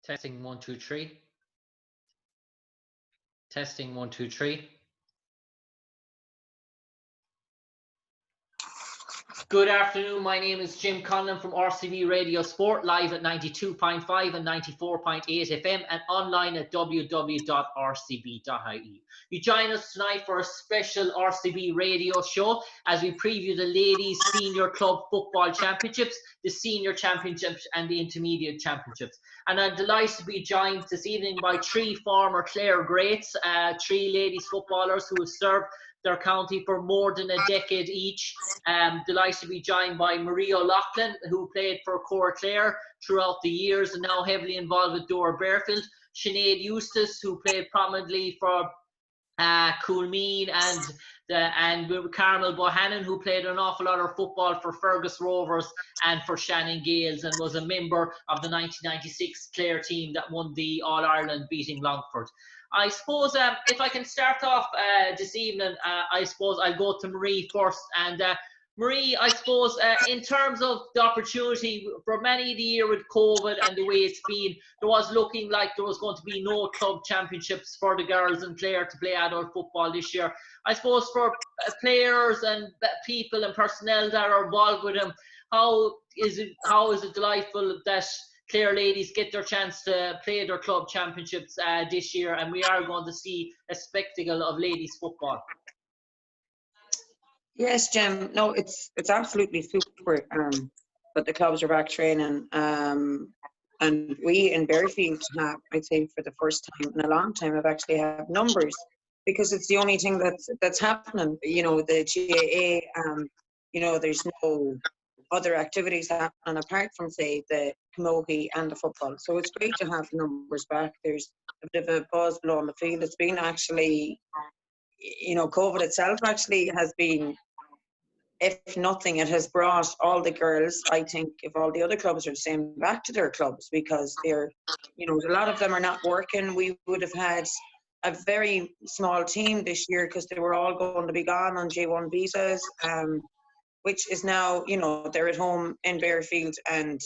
Testing 1 2 3. Testing 1 2 3. Good afternoon. My name is Jim Conlan from RCB Radio Sport, live at 92.5 and 94.8 FM and online at www.rcb.ie. You join us tonight for a special RCB radio show as we preview the Ladies Senior Club Football Championships, the Senior Championships and the Intermediate Championships. And I'm delighted to be joined this evening by three former Clare greats, three ladies footballers who have served their county for more than a decade each. Delighted to be joined by Marie O'Loughlin, who played for Clare throughout the years and now heavily involved with Dora Bearfield. Sinead Eustace, who played prominently for Kilmihil and Carmel Bohannon, who played an awful lot of football for Fergus Rovers and for Shannon Gales, and was a member of the 1996 Clare team that won the All-Ireland, beating Longford. I suppose if I can start off this evening, I suppose I'll go to Marie first. And Marie, I suppose in terms of the opportunity, for many of the year with COVID and the way it's been, there was looking like there was going to be no club championships for the girls in Clare to play adult football this year. I suppose for players and people and personnel that are involved with them, how is it delightful that Clare ladies get their chance to play their club championships this year, and we are going to see a spectacle of ladies football? Yes, Jim. No, it's absolutely super that the clubs are back training. And we in Bearfield have, I'd say for the first time in a long time, have actually have numbers, because it's the only thing that's happening. You know, the GAA, there's no other activities happening apart from, say, the camogie and the football. So it's great to have the numbers back. There's a bit of a buzz below on the field. It's been actually, COVID itself actually has been, if nothing, it has brought all the girls, I think, if all the other clubs are the same, back to their clubs, because they're, a lot of them are not working. We would have had a very small team this year because they were all going to be gone on J1 visas, which is now, they're at home in Bearfield, and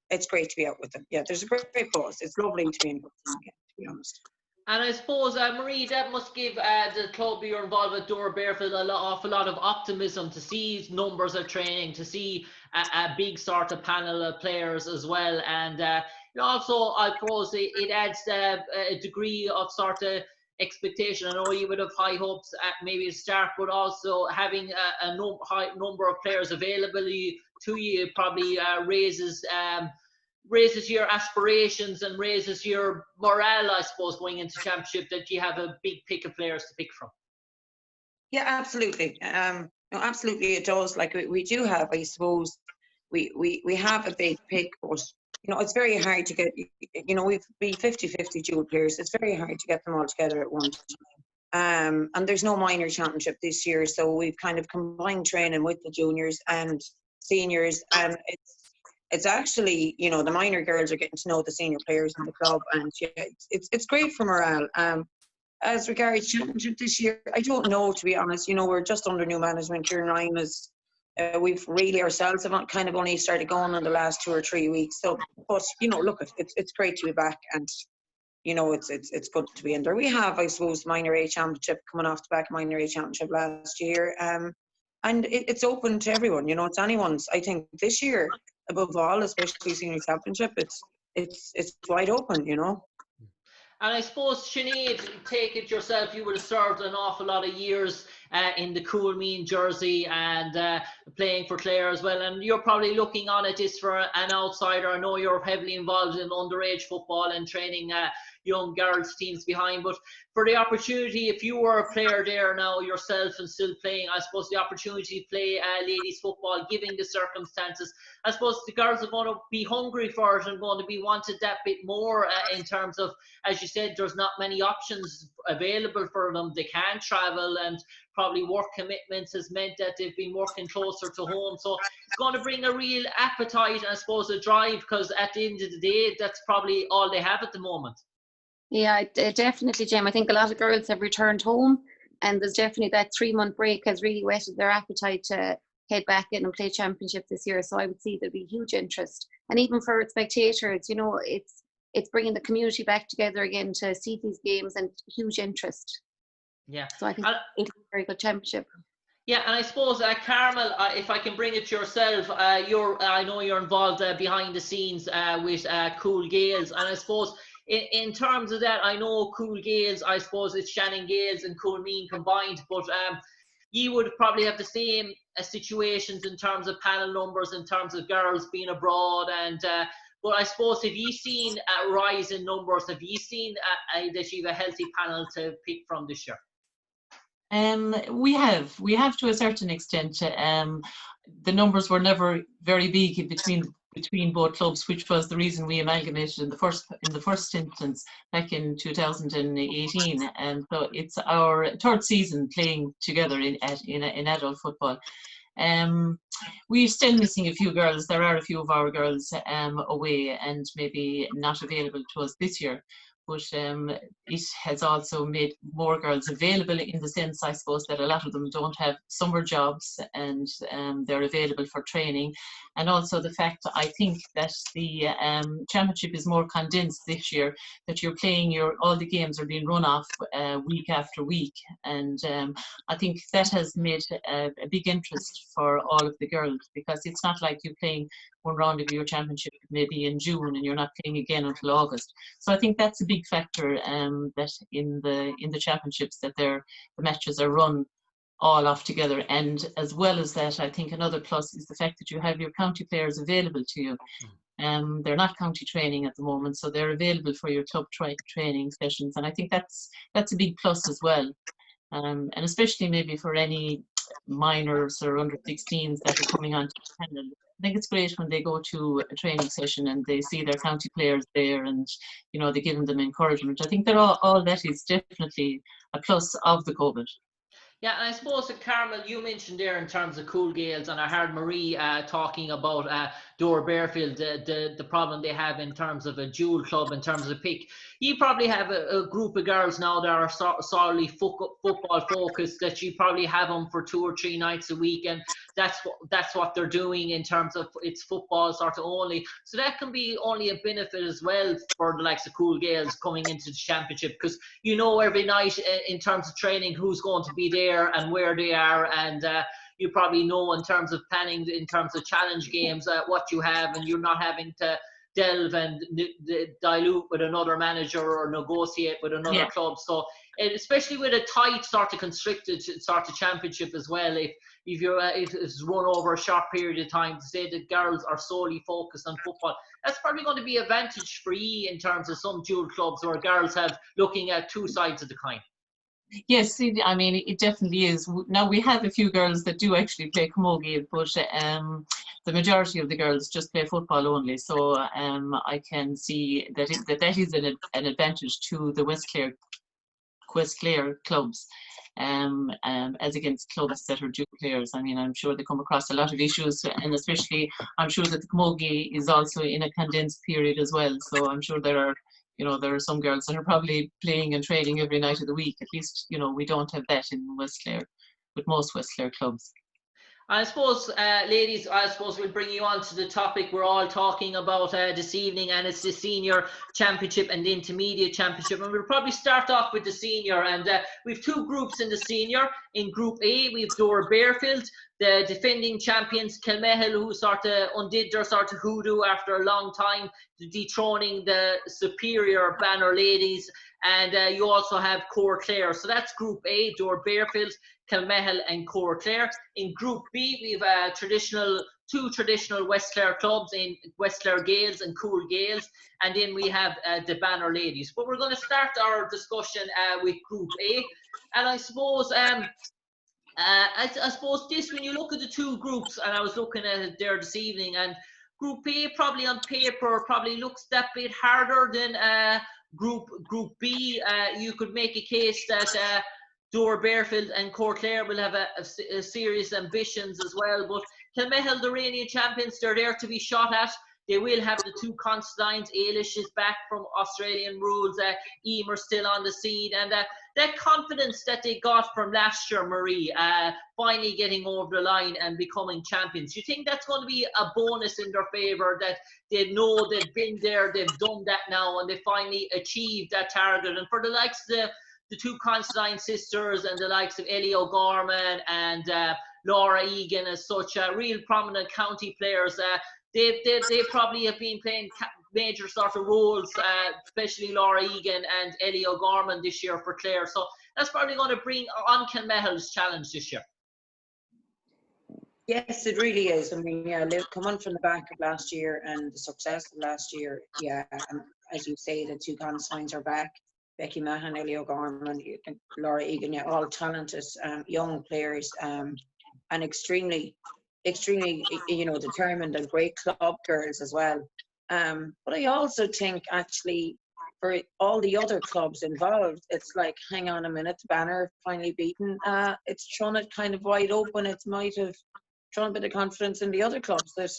it's great to be out with them. Yeah, there's a great buzz. It's lovely to be in with them again, to be honest. And I suppose, Marie, that must give the club you're involved with, Dora Bearfield, an awful lot of optimism to see numbers of training, to see a big sort of panel of players as well. And also, I suppose it adds a degree of sort of expectation. I know you would have high hopes at maybe the start, but also having a high number of players available to you probably raises your aspirations and raises your morale, I suppose, going into championship, that you have a big pick of players to pick from. Yeah, absolutely. Absolutely it does. Like we do have, I suppose, we have a big pick, but it's very hard to get, we've been 50-50 dual players. It's very hard to get them all together at one time. And there's no minor championship this year, so we've kind of combined training with the juniors and seniors, and it's actually, the minor girls are getting to know the senior players in the club, and it's great for morale. As regards championship this year, I don't know, to be honest. We're just under new management. Kieran Ryan is, we've really ourselves have kind of only started going in the last 2 or 3 weeks. So, but look, it's great to be back, and it's good to be in there. We have, I suppose, minor A championship coming off the back of minor A championship last year, and it's open to everyone. It's anyone's. I think this year, above all, especially senior championship, it's wide open. And I suppose, Sinead, take it yourself, you would have served an awful lot of years in the Kilmihil jersey and playing for Clare as well. And you're probably looking on at this for an outsider. I know you're heavily involved in underage football and training young girls teams behind. But for the opportunity, if you were a player there now yourself and still playing, I suppose the opportunity to play ladies football, given the circumstances, I suppose the girls are going to be hungry for it and going to be wanted that bit more in terms of, as you said, there's not many options available for them. They can't travel, and probably work commitments has meant that they've been working closer to home. So it's going to bring a real appetite and I suppose a drive, because at the end of the day, that's probably all they have at the moment. Yeah, definitely, Jim. I think a lot of girls have returned home, and there's definitely that 3-month break has really whetted their appetite to head back in and play championship this year. So I would see there'd be huge interest. And even for spectators, it's bringing the community back together again to see these games, and huge interest. Yeah. So I think it's a very good championship. Yeah, and I suppose, Carmel, if I can bring it to yourself, I know you're involved behind the scenes with Cool Gales, and I suppose in terms of that, I know Cool Gales, I suppose it's Shannon Gales and Kilmihil combined, but you would probably have the same situations in terms of panel numbers, in terms of girls being abroad, and but I suppose, have you seen a rise in numbers? Have you seen that you have a healthy panel to pick from this year? We have to a certain extent. The numbers were never very big between both clubs, which was the reason we amalgamated in the first instance back in 2018. And so it's our third season playing together in adult football. We're still missing a few girls. There are a few of our girls away and maybe not available to us this year. But it has also made more girls available, in the sense, I suppose, that a lot of them don't have summer jobs, and they're available for training. And also the fact, I think, that the championship is more condensed this year, that you're playing all the games are being run off week after week. And I think that has made a big interest for all of the girls, because it's not like you're playing one round of your championship maybe in June and you're not playing again until August. So I think that's a big factor, that in the championships, that the matches are run all off together. And as well as that, I think another plus is the fact that you have your county players available to you. They're not county training at the moment, so they're available for your club training sessions, and I think that's a big plus as well. And especially maybe for any minors or under 16s that are coming on to the panel, I think it's great when they go to a training session and they see their county players there, and they're giving them encouragement. I think that all that is definitely a plus of the COVID. Yeah, and I suppose, Carmel, you mentioned there in terms of Cool Gales, and I heard Marie talking about Dora Bearfield, the problem they have in terms of a dual club, in terms of pick. You probably have a group of girls now that are solely football focused, that you probably have them for 2 or 3 nights a week, and that's what they're doing in terms of it's football sort of only. So that can be only a benefit as well for the likes of Cool Gales coming into the championship, because every night in terms of training who's going to be there and where they are, and you probably know in terms of planning, in terms of challenge games, what you have, and you're not having to delve and dilute with another manager or negotiate with another club. So especially with a tight sort of constricted sort of championship as well, if it's run over a short period of time, to say that girls are solely focused on football, that's probably going to be an advantage for you in terms of some dual clubs where girls have looking at 2 sides of the coin. Yes, I mean, it definitely is. Now, we have a few girls that do actually play camogie, but the majority of the girls just play football only. So I can see that is an advantage to the West Clare clubs, as against clubs that are dual players. I mean, I'm sure they come across a lot of issues, and especially I'm sure that the camogie is also in a condensed period as well. So I'm sure there are some girls that are probably playing and training every night of the week. At least, we don't have that in West Clare, with most West Clare clubs. I suppose, ladies, we'll bring you on to the topic we're all talking about this evening, and it's the senior championship and the intermediate championship. And we'll probably start off with the senior, and we've 2 groups in the senior. In Group A, we've Dora Bearfield, the defending champions, Kilmihil, who sort of undid their sort of hoodoo after a long time, dethroning the superior Banner Ladies. And you also have County Clare. So that's Group A, Dora Bearfield, Kilmihil and County Clare. In Group B, we have 2 traditional West Clare clubs in West Clare Gales and Cool Gales, and then we have the Banner Ladies. But we're going to start our discussion with Group A, and I suppose this, when you look at the 2 groups, and I was looking at it there this evening, and Group A probably on paper probably looks that bit harder than Group B. You could make a case that Dora Bearfield and County Clare will have a serious ambitions as well. But Kilmihil, the reigning champions, they're there to be shot at. They will have the two Constantines. Ailish is back from Australian rules. Emer still on the scene. And that confidence that they got from last year, Marie, finally getting over the line and becoming champions, you think that's going to be a bonus in their favour, that they know they've been there, they've done that now, and they finally achieved that target? And for the likes of the two Constantine sisters and the likes of Ellie O'Gorman and Laura Egan, as such, real prominent county players, they probably have been playing major sort of roles, especially Laura Egan and Ellie O'Gorman this year for Clare. So that's probably going to bring on Kilmihil's challenge this year. Yes, it really is. I mean, yeah, come on from the back of last year and the success of last year. Yeah, and as you say, the two Constantines are back. Becky Mahan, Ellie O'Gorman, Laura Egan, yeah, all talented young players, and extremely, determined and great club girls as well. But I also think, actually, for all the other clubs involved, it's like, hang on a minute, the banner finally beaten. It's thrown it kind of wide open. It might have thrown a bit of confidence in the other clubs that,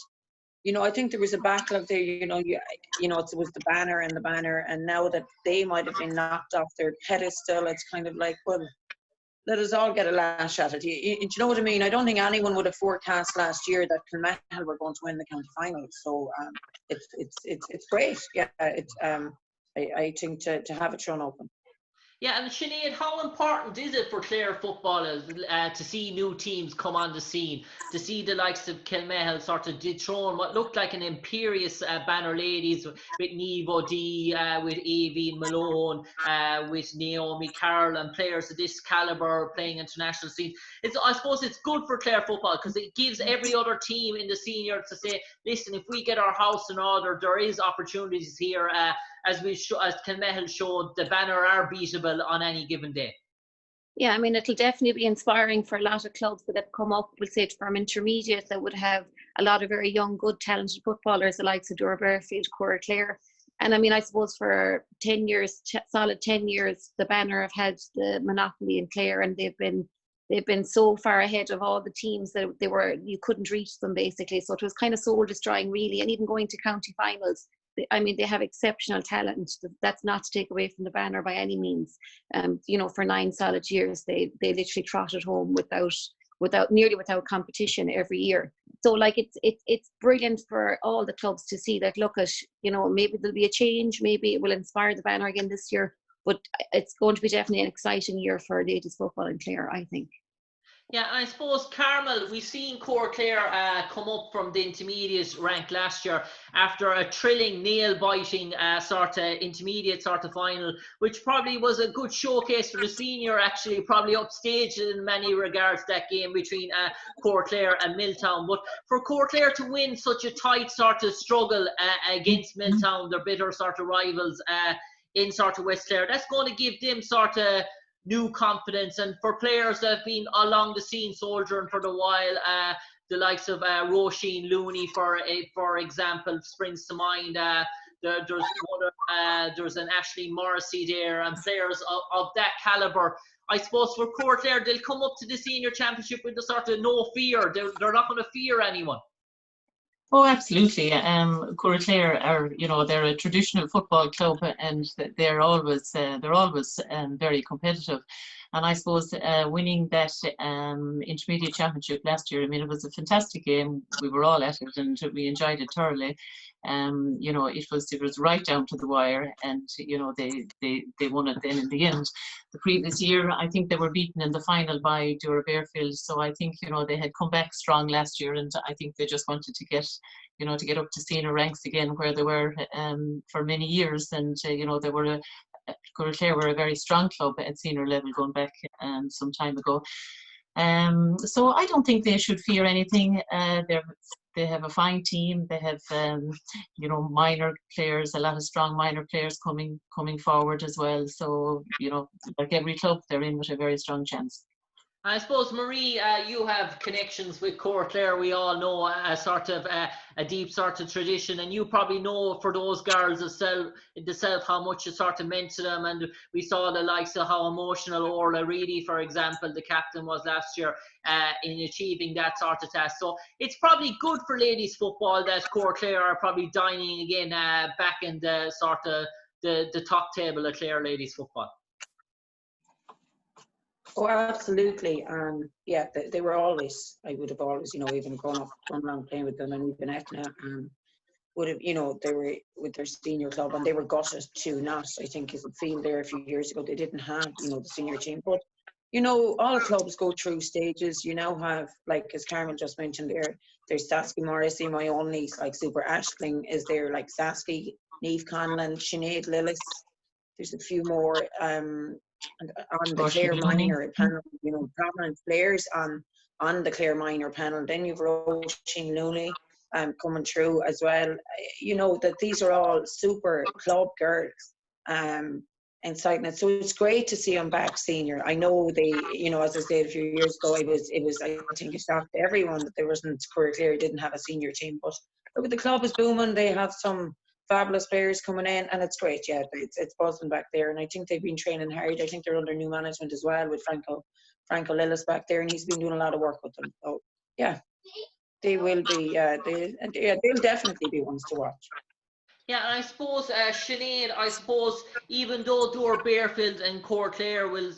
I think there was a backlog there. It was the banner, and now that they might have been knocked off their pedestal, it's kind of like, well, let us all get a lash at it. Do you know what I mean? I don't think anyone would have forecast last year that Kilmihil were going to win the county final. So it's great. Yeah, I think to have it thrown open. Yeah, and Sinead, how important is it for Clare footballers to see new teams come on the scene, to see the likes of Kilmihil sort of dethrone what looked like an imperious Banner Ladies with Niamh O'Dea, with Aoibhinn Malone, with Naomi Carroll, and players of this calibre playing international scene? I suppose it's good for Clare football because it gives every other team in the senior to say, listen, if we get our house in order, there is opportunities here. As Kilmihil showed, the Banner are beatable on any given day. Yeah, I mean, it'll definitely be inspiring for a lot of clubs that have come up, we'll say, from intermediate, that would have a lot of very young, good, talented footballers, the likes of Dora Bearfield, County Clare. And I mean, I suppose for 10 years, solid 10 years, the Banner have had the monopoly in Clare, and they've been so far ahead of all the teams that you couldn't reach them, basically. So it was kind of soul destroying, really. And even going to county finals, I mean, they have exceptional talent. That's not to take away from the Banner by any means. For 9 solid years, they literally trotted home nearly without competition every year. So like it's brilliant for all the clubs to see that. Look at, maybe there'll be a change. Maybe it will inspire the Banner again this year. But it's going to be definitely an exciting year for ladies football in Clare, I think. Yeah, and I suppose, Carmel, we've seen County Clare come up from the intermediate rank last year after a thrilling, nail-biting sort of intermediate sort of final, which probably was a good showcase for the senior, actually, probably upstaged in many regards, that game between County Clare and Milltown. But for County Clare to win such a tight sort of struggle against Milltown, their bitter sort of rivals in sort of West Clare, that's going to give them sort of new confidence. And for players that have been along the scene soldiering for a while, the likes of Roisin Looney, for example, springs to mind. There's an Ashley Morrissey there, and players of that calibre. I suppose for County Clare, they'll come up to the senior championship with the sort of no fear. They're not going to fear anyone. Oh, absolutely. County Clare are, they're a traditional football club, and they're always very competitive. And I suppose winning that intermediate championship last year, I mean, it was a fantastic game. We were all at it, and we enjoyed it thoroughly. It was right down to the wire, and they won it then in the end. The previous year, I think they were beaten in the final by Dora Bearfield. So I think they had come back strong last year, and I think they just wanted to get up to senior ranks again, where they were for many years. And they were County Clare were a very strong club at senior level going back some time ago. So I don't think they should fear anything. They have a fine team. They have minor players, a lot of strong minor players coming forward as well. So like every club, they're in with a very strong chance. I suppose, Marie, you have connections with Court Clare. We all know a sort of a deep sort of tradition, and you probably know for those girls themselves how much it sort of meant to them. And we saw the likes of how emotional Orla Reedy, for example, the captain, was last year in achieving that sort of task. So it's probably good for ladies football that Court Clare are probably dining again back in the sort of the top table of Clare Ladies Football. Oh, absolutely. Yeah, they were always, I would have always, even grown up, gone around playing with them, and even Etna, would have, they were with their senior club, and they were gutted to not, I think, as a field there a few years ago, they didn't have, the senior team. But, all clubs go through stages. You now have, like, as Carmel just mentioned there's Saskia Morrissey, my own niece, like Super Ashling is there, like Saskia, Niamh Conlan, Sinead Eustace. There's a few more, on the Clare Minor panel, prominent players on the Clare Minor panel. Then you've Roisin Looney coming through as well. That these are all super club girls inside it. So it's great to see them back senior. I know they, as I said a few years ago, it was I think a shock to everyone that there wasn't, Court Clare didn't have a senior team. But look, the club is booming. They have some fabulous players coming in, and it's great. Yeah, it's buzzing back there, and I think they've been training hard. I think they're under new management as well with Franco Lillis back there, and he's been doing a lot of work with them. So yeah, they will be. They'll definitely be ones to watch. Yeah, and I suppose, Sinead, even though Dore Bearfield and Court Clare will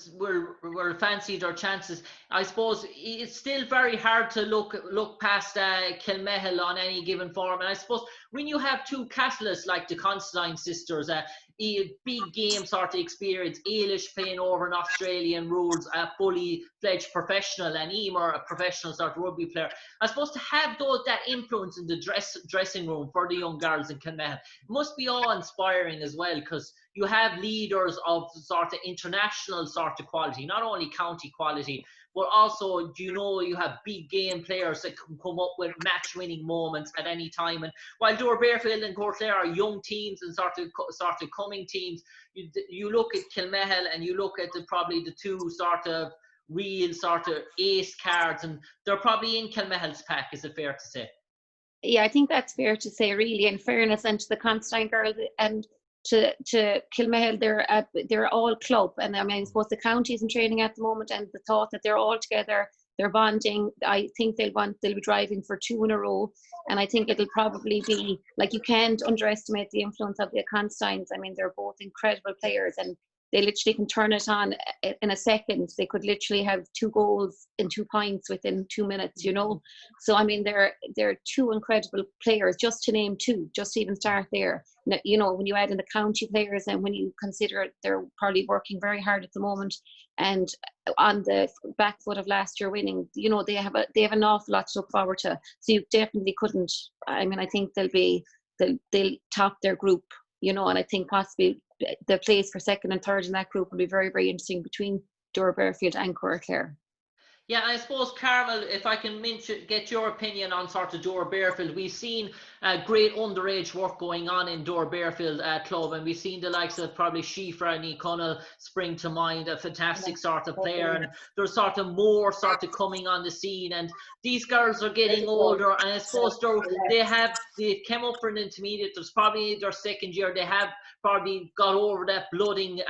fancy their chances, I suppose it's still very hard to look past Kilmihil on any given form. And I suppose when you have two catalysts like the Considine sisters, big game sort of experience, Ailish playing over in Australian rules, a fully fledged professional, and Emer, a professional sort of rugby player, I suppose to have that influence in the dressing room for the young girls in Kilmihil must be awe-inspiring as well, because you have leaders of sort of international sort of quality, not only county quality, but also, you have big game players that can come up with match-winning moments at any time. And while Dore Bearfield and Court Clare are young teams and sort of coming teams, you look at Kilmihil and you look at probably the two sort of real sort of ace cards, and they're probably in Kilmihil's pack. Is it fair to say? Yeah, I think that's fair to say, really, in fairness, and to the Considine girls and to Kilmihil, they're all club, and I mean, I suppose the county's in training at the moment, and the thought that they're all together, they're bonding. I think they'll be driving for 2 in a row, and I think it'll probably be like, you can't underestimate the influence of the Considines. I mean, they're both incredible players, and they literally can turn it on in a second. They could literally have 2 goals and 2 points within 2 minutes, So, I mean, they're 2 incredible players, just to name 2, just to even start there. When you add in the county players, and when you consider they're probably working very hard at the moment, and on the back foot of last year winning, they have an awful lot to look forward to. So you definitely couldn't, I mean, I think they'll top their group, and I think possibly the place for second and third in that group will be very, very interesting between Dore Bearfield and Court Clare. Yeah, I suppose, Carmel, if I can get your opinion on sort of Dore Bearfield. We've seen great underage work going on in Dore Bearfield club, and we've seen the likes of probably Shifra and Niconal spring to mind, a fantastic sort of player, and there's sort of more sort of coming on the scene, and these girls are getting older, and I suppose they've come up for an intermediate. There's probably their second year. They have probably got over that blooding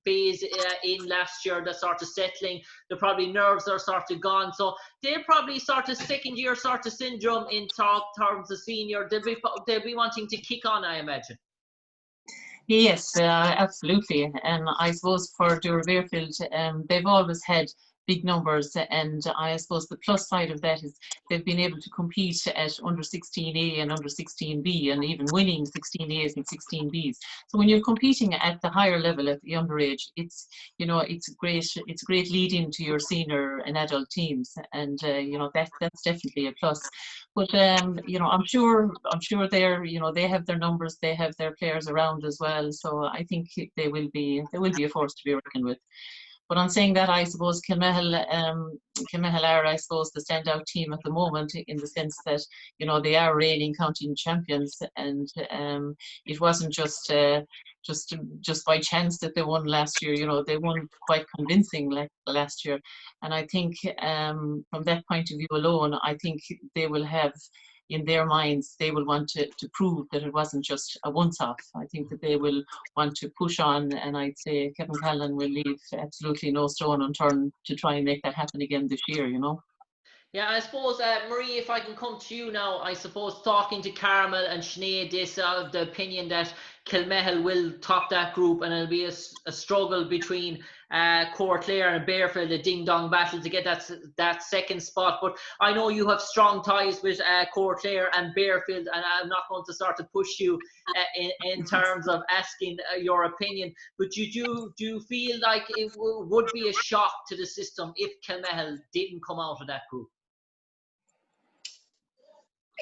phase in last year, the sort of settling. The probably nerves are sort of gone, so they're probably sort of second year sort of syndrome in terms of senior. They'll be wanting to kick on, I imagine. Yes, absolutely. And I suppose for Dore Bearfield, they've always had big numbers, and I suppose the plus side of that is they've been able to compete at under 16A and under 16B, and even winning 16As and 16Bs. So when you're competing at the higher level at the underage, it's a great lead into your senior and adult teams, and that's definitely a plus. But I'm sure they have their numbers, they have their players around as well. So I think they will be a force to be reckoned with. But on saying that, I suppose Kilmihil are, I suppose, the standout team at the moment, in the sense that, you know, they are reigning county champions, and it wasn't just by chance that they won last year. You know, they won quite convincing last year, and I think from that point of view alone, I think they will have, in their minds, they will want to prove that it wasn't just a once-off. I think that they will want to push on, and I'd say Kevin Conlan will leave absolutely no stone unturned to try and make that happen again this year, you know. Yeah, I suppose, Marie, if I can come to you now, I suppose talking to Carmel and Sinead, they have the opinion that Kilmihil will top that group, and it'll be a struggle between Clare and Bearfield, a ding-dong battle to get that second spot. But I know you have strong ties with Clare and Bearfield, and I'm not going to start to push you in terms of asking your opinion. But do you feel like it would be a shock to the system if Kilmihil didn't come out of that group?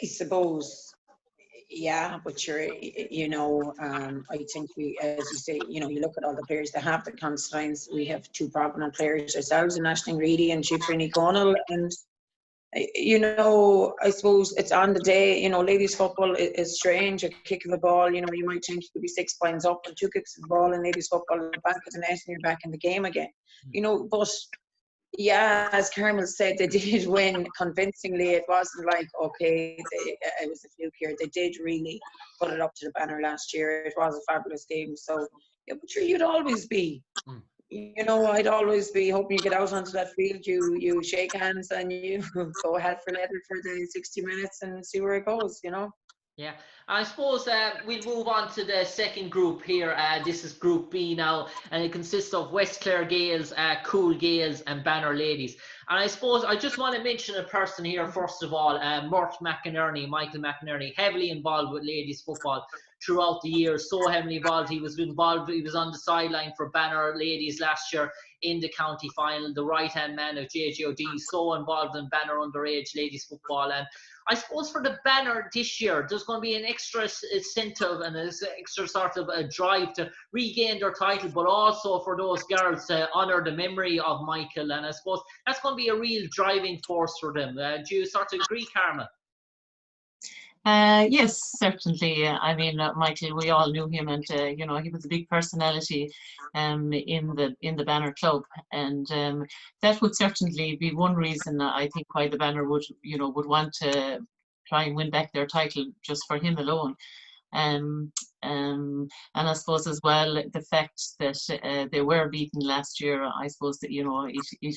I suppose, yeah, but you know, I think we, as you say, you know, you look at all the players that have the constraints. We have two prominent players ourselves in Aisling Reedy and Sinead Eustace, and you know, I suppose it's on the day. You know, ladies football is strange. A kick of the ball, you know, you might think you could be 6 points up, and 2 kicks of the ball in ladies football at the back of the net, and you're back in the game again. You know, but yeah, as Carmel said, they did win convincingly. It wasn't like, okay, it was a fluke here. They did really put it up to the banner last year. It was a fabulous game. So, yeah, but sure, you'd always be, you know, I'd always be hoping you get out onto that field, you shake hands and you go ahead for leather for the 60 minutes and see where it goes, you know. Yeah, I suppose we'll move on to the second group here. This is Group B now, and it consists of West Clare Gaels, Cool Gaels, and Banner Ladies. And I suppose I just want to mention a person here, first of all, Michael McInerney, heavily involved with ladies football throughout the years, so heavily involved. He was on the sideline for Banner Ladies last year in the county final, the right-hand man of JJOD, so involved in Banner underage ladies football. And I suppose for the Banner this year, there's going to be an extra incentive and an extra sort of a drive to regain their title, but also for those girls to honour the memory of Michael. And I suppose that's going to be a real driving force for them. Do you sort of agree, Carmel? Yes, certainly. I mean, Michael, we all knew him, and you know, he was a big personality in the Banner club, and that would certainly be one reason I think why the Banner would want to try and win back their title just for him alone. And I suppose as well the fact that they were beaten last year, I suppose that, you know, it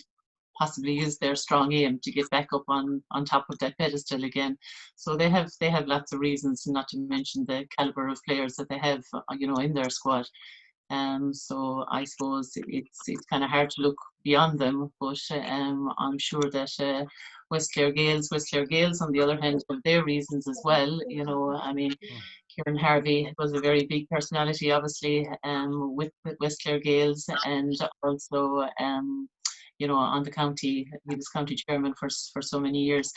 possibly is their strong aim to get back up on top of that pedestal again. So they have lots of reasons, not to mention the caliber of players that they have, you know, in their squad. So I suppose it's kind of hard to look beyond them, but I'm sure that West Clare Gaels on the other hand have their reasons as well. You know, I mean, Kieran Harvey was a very big personality, obviously, with West Clare Gaels, and also you know, on the county, he was county chairman for so many years.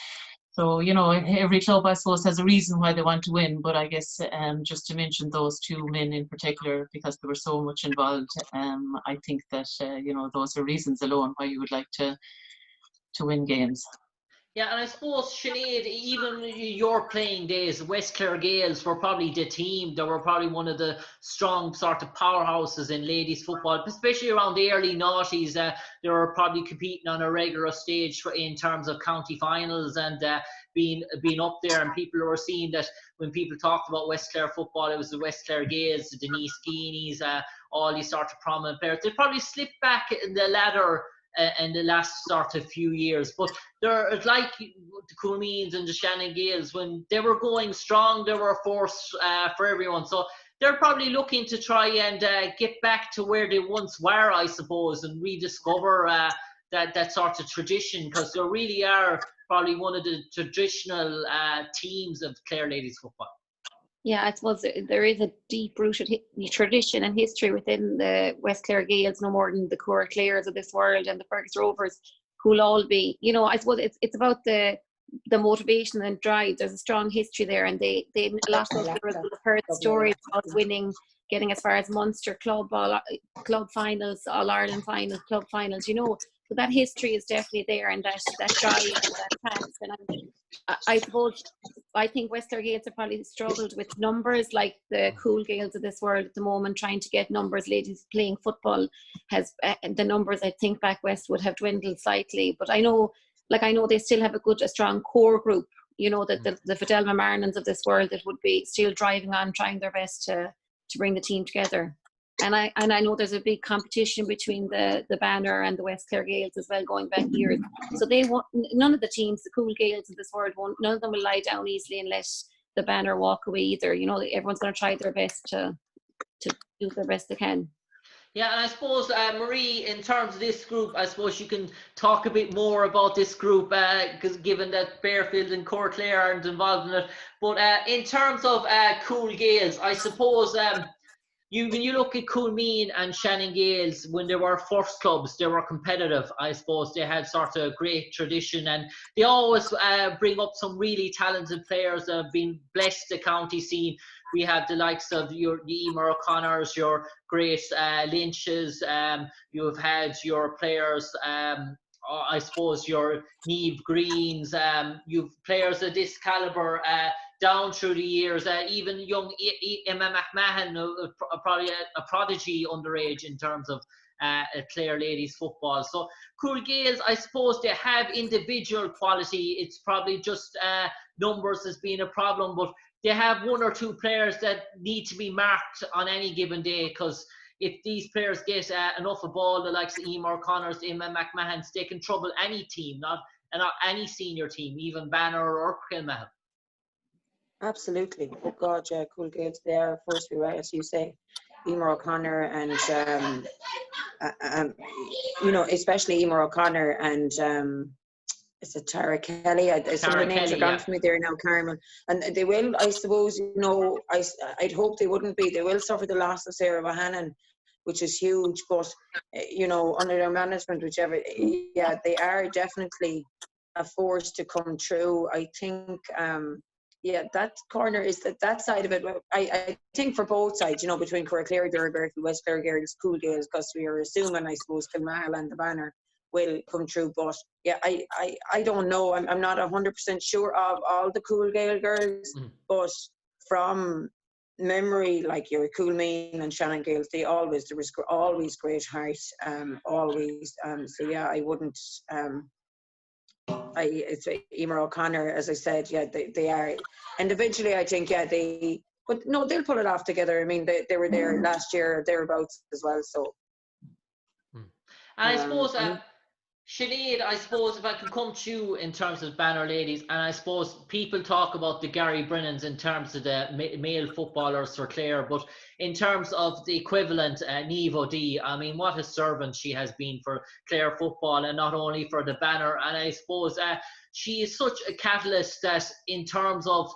So, you know, every club, I suppose, has a reason why they want to win. But I guess just to mention those two men in particular, because they were so much involved, I think that, you know, those are reasons alone why you would like to win games. Yeah, and I suppose, Sinead, even your playing days, West Clare Gaels were probably the team. They were probably one of the strong sort of powerhouses in ladies football, especially around the early noughties. They were probably competing on a regular stage in terms of county finals and being up there. And people were seeing that when people talked about West Clare football, it was the West Clare Gaels, the Denise Geeneys, all these sort of prominent players. They probably slipped back in the ladder in the last sort of few years, but they're like the Kilmihils and the Shannon Gales. When they were going strong, they were a force for everyone. So they're probably looking to try and get back to where they once were, I suppose, and rediscover that sort of tradition, because they really are probably one of the traditional teams of Clare Ladies Football. Yeah, I suppose there is a deep-rooted tradition and history within the West Clare Gaels, no more than the County Clares of this world and the Fergus Rovers, who'll all be, you know, I suppose it's about the the motivation and drive. There's a strong history there, and they a lot of those girls will have heard stories about winning, getting as far as Munster club finals, All Ireland finals, club finals, you know. So that history is definitely there, and that drive and that passion. And I suppose, I think West Clare Gaels have probably struggled with numbers, like the Cool Gaels of this world at the moment, trying to get numbers. Ladies playing football has the numbers, I think, back west would have dwindled slightly. But I know they still have a strong core group. You know, that the Fidelma Marnons of this world that would be still driving on, trying their best to bring the team together. And I know there's a big competition between the Banner and the West Clare Gaels as well, going back years. So they won't, none of the teams, the Cool Gaels of this world, none of them will lie down easily and let the Banner walk away either. You know, everyone's going to try their best to do their best they can. Yeah, and I suppose, Marie, in terms of this group, I suppose you can talk a bit more about this group, because given that Bearfield and County Clare aren't involved in it. But in terms of Cool Gaels, I suppose when you look at Kilmihil and Shannon Gaels, when they were first clubs, they were competitive. I suppose they had sort of great tradition, and they always bring up some really talented players that have been blessed the county scene. We have the likes of your Emer O'Connors, your great Lynches. You've had your players, I suppose, your Niamh Greens. You've players of this calibre down through the years. Even young Emma McMahon, probably a prodigy underage in terms of Clare Ladies Football. So Cool Gaels, I suppose they have individual quality. It's probably just numbers has been a problem, but they have one or two players that need to be marked on any given day, because if these players get enough of ball, the likes of Emer O'Connors, Emma McMahon, they can trouble any team, not any senior team, even Banner or Kilmihil. Absolutely. Oh God, yeah, Cool Gaels there. Firstly, right, as you say, Emer O'Connor and you know, especially Emer O'Connor and is it Tara Kelly? Some of the names are gone for me there now, Carmel. And they will, I suppose, you know, I'd hope they wouldn't be. They will suffer the loss of Sarah Bohannon, which is huge. But, you know, under their management, whichever, yeah, they are definitely a force to come through. I think, yeah, that corner is that side of it. I think for both sides, you know, between County Clare, Derry, West Clare Gaels, Cool Gaels, because we are assuming, I suppose, Kilmihil and the Banner will come true. But yeah, I don't know. I'm not 100% sure of all the Cool Gael girls, but from memory, like your Kilmihil and Shannon Gaels, there was always great heart, always. So yeah, I wouldn't. It's Emer O'Connor, as I said. Yeah, they are individually. I think but no, they'll pull it off together. I mean, they were there last year, thereabouts as well. So, and I suppose. Sinead, I suppose if I can come to you in terms of Banner Ladies, and I suppose people talk about the Gary Brennans in terms of the male footballers for Clare, but in terms of the equivalent, Niamh O'Dea, I mean, what a servant she has been for Clare football, and not only for the Banner. And I suppose she is such a catalyst that in terms of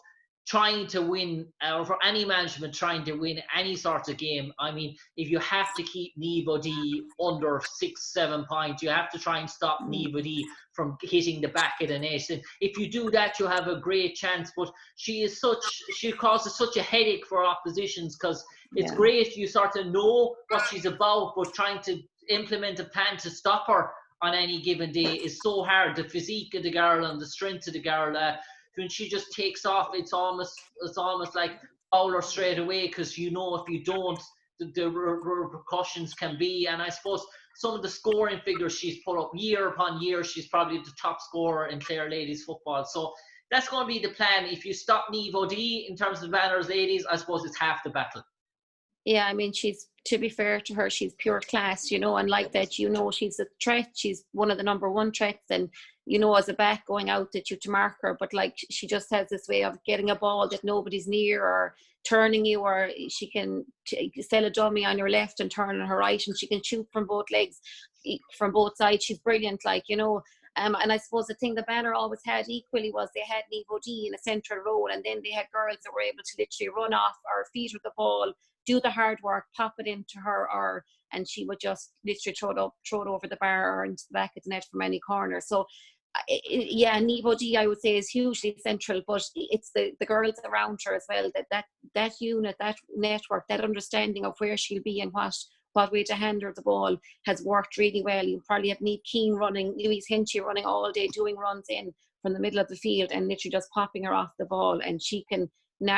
trying to win, or for any management trying to win any sort of game, I mean, if you have to keep Niamh O'Dea under 6-7 points, you have to try and stop Niamh O'Dea from hitting the back of the net. And if you do that, you have a great chance. But she causes such a headache for oppositions, because it's great, you sort of know what she's about, but trying to implement a plan to stop her on any given day is so hard. The physique of the girl and the strength of the girl, when she just takes off, it's almost like foul her straight away, because you know if you don't, the repercussions can be. And I suppose some of the scoring figures she's put up year upon year, she's probably the top scorer in Clare Ladies Football. So that's going to be the plan. If you stop Niamh O'Dea in terms of Banner's Ladies, I suppose it's half the battle. Yeah, I mean, to be fair to her, she's pure class, you know, and like that, you know, she's a threat. She's one of the number one threats, and you know, as a back going out that you to mark her, but like she just has this way of getting a ball that nobody's near, or turning you, or she can sell a dummy on your left and turn on her right, and she can shoot from both legs, from both sides. She's brilliant, like, you know. And I suppose the thing the Banner always had equally was they had Niamh O'Dea in a central role, and then they had girls that were able to literally run off or feed her the ball, do the hard work, pop it into her, and she would just literally throw it over the bar or into the back of the net from any corner. So Nivo D, I would say, is hugely central, but it's the girls around her as well, that unit, that network, that understanding of where she'll be and what way to hand her the ball has worked really well. You probably have Niamh Keane running, Louise Hinchy running all day, doing runs in from the middle of the field and literally just popping her off the ball, and she can.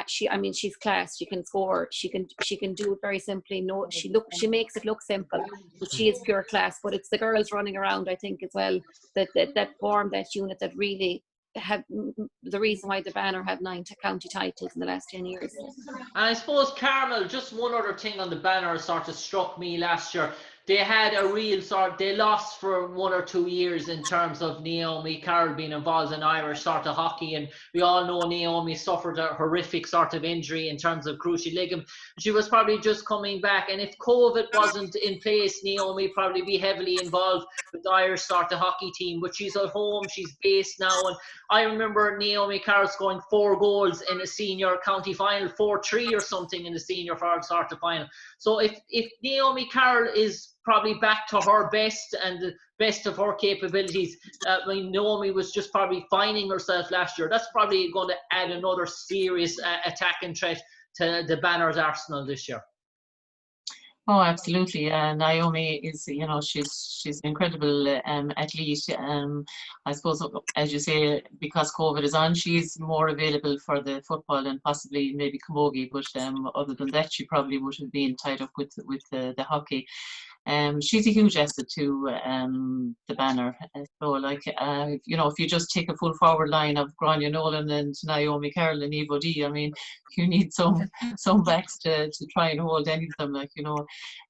She's class. She can score. She can do it very simply. No, she makes it look simple, but she is pure class. But it's the girls running around, I think, as well, that form that unit that really have the reason why the Banner have 9 county titles in the last 10 years. And I suppose, Carmel, just one other thing on the Banner sort of struck me last year. They had a real they lost for 1 or 2 years in terms of Naomi Carroll being involved in Irish sort of hockey, and we all know Naomi suffered a horrific sort of injury in terms of cruciate ligament. She was probably just coming back, and if COVID wasn't in place, Naomi probably be heavily involved with the Irish sort of hockey team, but she's at home, she's based now, and I remember Naomi Carroll scoring 4 goals in a senior county final, 4-3 or something in the senior sort of final. So if Naomi Carroll is probably back to her best and the best of her capabilities, Naomi was just probably finding herself last year. That's probably going to add another serious attacking threat to the Banner's arsenal this year. Oh, absolutely. Naomi is, she's an incredible athlete. I suppose, as you say, because COVID is on, she's more available for the football and possibly maybe camogie. But other than that, she probably would have been tied up with the hockey. She's a huge asset to the Banner. So, if you just take a full forward line of Grania Nolan and Naomi Carroll and Evo D, you need some backs to try and hold any of them,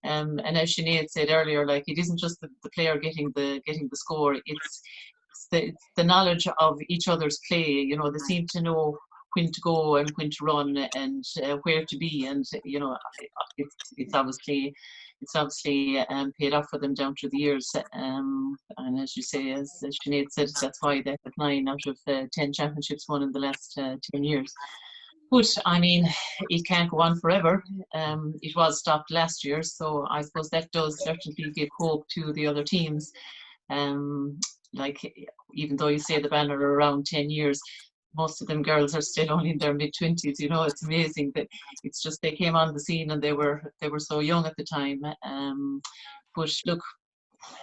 and as Sinead said earlier, it isn't just the player getting the score, it's the knowledge of each other's play. They seem to know when to go and when to run and where to be, and it's obviously paid off for them down through the years, and as you say, as Sinead said, that's why they have 9 out of 10 championships won in the last 10 years. But it can't go on forever. It was stopped last year, so I suppose that does certainly give hope to the other teams. Even though you say the Banner are around 10 years, most of them girls are still only in their mid-20s. It's amazing that it's just they came on the scene and they were so young at the time. But look,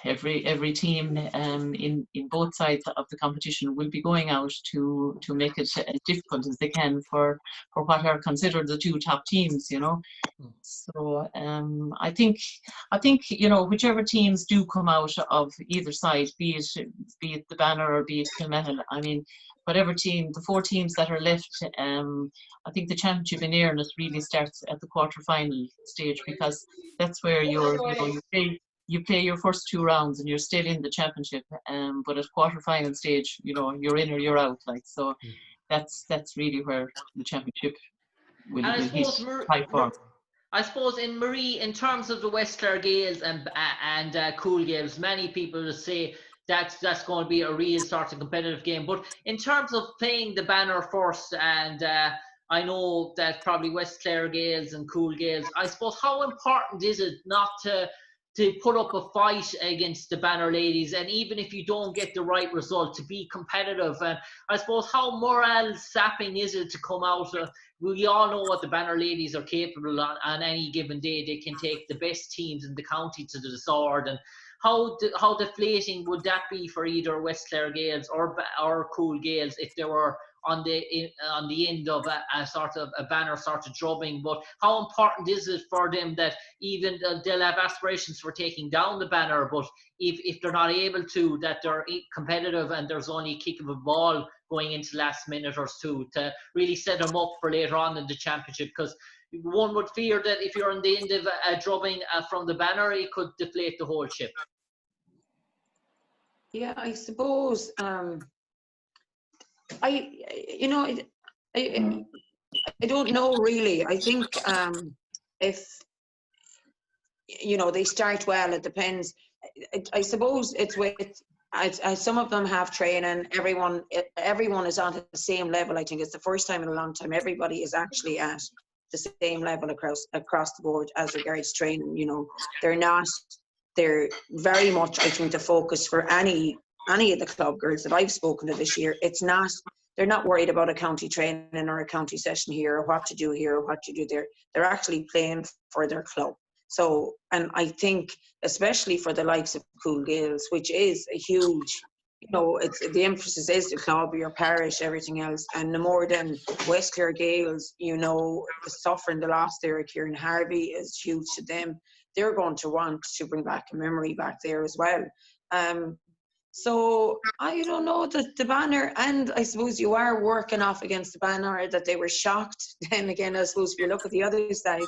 every team in both sides of the competition will be going out to make it as difficult as they can for what are considered the 2 top teams. So I think whichever teams do come out of either side, be it the Banner or be it Kilmihil, whatever team, the 4 teams that are left, I think the championship in earnest really starts at the quarter-final stage, because that's where you play your first 2 rounds and you're still in the championship. But at quarter-final stage, you're in or you're out. So that's really where the championship will hit high form. I suppose in terms of the West Clare Gales and Cool Gales, many people will say that's going to be a real sort of competitive game. But in terms of playing the Banner first, and I know that probably West Clare Gales and Cool Gales, I suppose how important is it not to put up a fight against the Banner ladies, and even if you don't get the right result, to be competitive? And I suppose how morale sapping is it to come out? We all know what the Banner ladies are capable on any given day. They can take the best teams in the county to the sword, and how deflating would that be for either West Clare Gales or Cool Gales if they were on the end of a sort of a Banner sort of drubbing? But how important is it for them that even they'll have aspirations for taking down the Banner, but if they're not able to, that they're competitive and there's only a kick of a ball going into the last minute or 2 to really set them up for later on in the championship? Because one would fear that if you're on the end of a drubbing from the Banner, it could deflate the whole ship. Yeah, I suppose I don't know really. I think if they start well, it depends. I suppose it's with some of them have training. Everyone is on the same level. I think it's the first time in a long time everybody is actually at the same level across the board as regards training. They're very much, I think, the focus for any any of the club girls that I've spoken to this year, they're not worried about a county training or a county session here, or what to do here or what to do there. They're actually playing for their club. So, and I think especially for the likes of Cool Gaels, which is a huge, it's the emphasis is the club, your parish, everything else, and no more than West Clare Gaels, suffering the loss there. Kieran Harvey is huge to them. They're going to want to bring back a memory back there as well. So I don't know that the banner, and I suppose you are working off against the banner that they were shocked. Then again, I suppose if you look at the other side,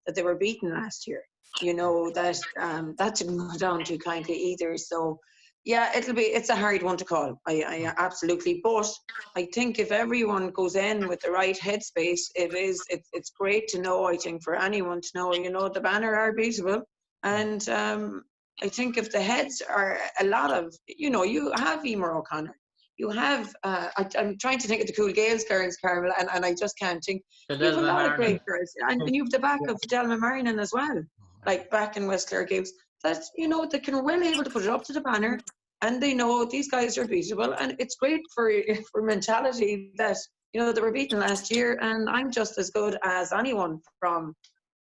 that they were beaten last year. That didn't go down too kindly either. So yeah, it's a hard one to call. I absolutely, but I think if everyone goes in with the right headspace, it's great to know. I think for anyone to know, the banner are beatable, and I think if the heads are a lot of, you have Emer O'Connor, you have, I'm trying to think of the Cool Gaels girls, Carmel, and I just can't think. You have a lot of great girls, and you have the back of Delma Marinan as well, like back in West Clare Gaels, that, they can well able to put it up to the banner, and they know these guys are beatable, and it's great for mentality that, they were beaten last year, and I'm just as good as anyone from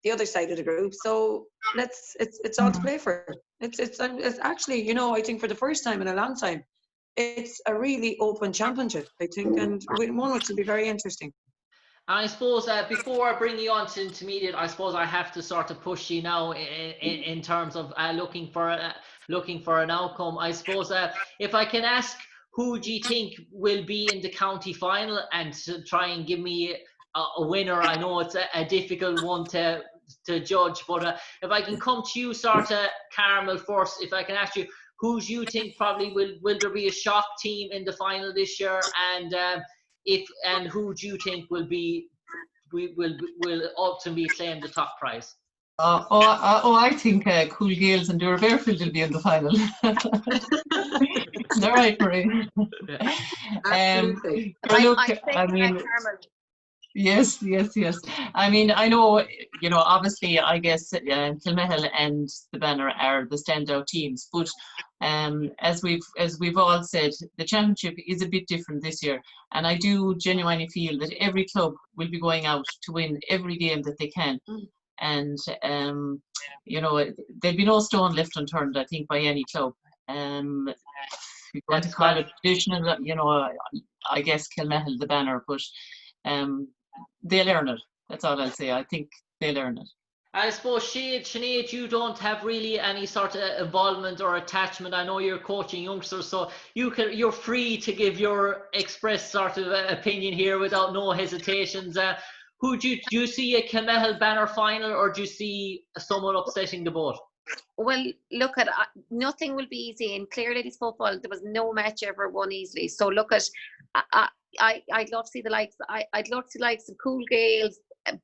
the other side of the group. So it's all to play for. It's actually, I think for the first time in a long time, it's a really open championship, I think, and one which will be very interesting. I suppose before I bring you on to intermediate, I suppose I have to sort of push you now in terms of looking for an outcome. I suppose if I can ask, who do you think will be in the county final, and to try and give me a winner? I know it's a difficult one to judge, but if I can come to you, sort of Carmel first, if I can ask you, who do you think probably will there be a shock team in the final this year, and who do you think will ultimately claim the top prize? I think Cool Gaels and Dura Bearfield will be in the final. Is that right, Marie? Absolutely. I mean, yes. I mean, I know, obviously, I guess Kilmihil and the banner are the standout teams, but as we've all said, the championship is a bit different this year, and I do genuinely feel that every club will be going out to win every game that they can. And there'll be no stone left unturned, I think, by any club. If you want to call it traditional, I guess Kilmihil, the banner, but they'll earn it. That's all I'll say. I think they'll earn it. I suppose, Sinead, you don't have really any sort of involvement or attachment. I know you're coaching youngsters, so you're free to give your express sort of opinion here without no hesitations. Who do you see a Kilmihil banner final, or do you see someone upsetting the boat? Well, look at nothing will be easy in Clare Ladies Football. There was no match ever won easily. So look at, I'd love to see the likes. I'd love to see the likes of Cool Gaels,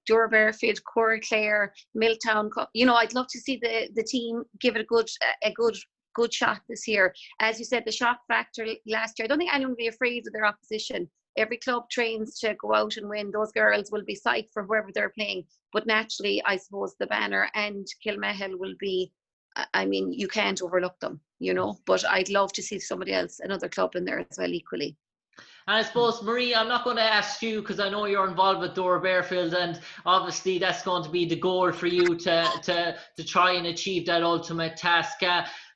Dura Bearfield, County Clare, Milltown. I'd love to see the team give it a good shot this year. As you said, the shock factor last year. I don't think anyone will be afraid of their opposition. Every club trains to go out and win. Those girls will be psyched for whoever they're playing. But naturally, I suppose the banner and Kilmihil will be, I mean, you can't overlook them, But I'd love to see somebody else, another club in there as well, equally. And I suppose, Marie, I'm not going to ask you because I know you're involved with Dura Bearfield, and obviously that's going to be the goal for you to try and achieve that ultimate task.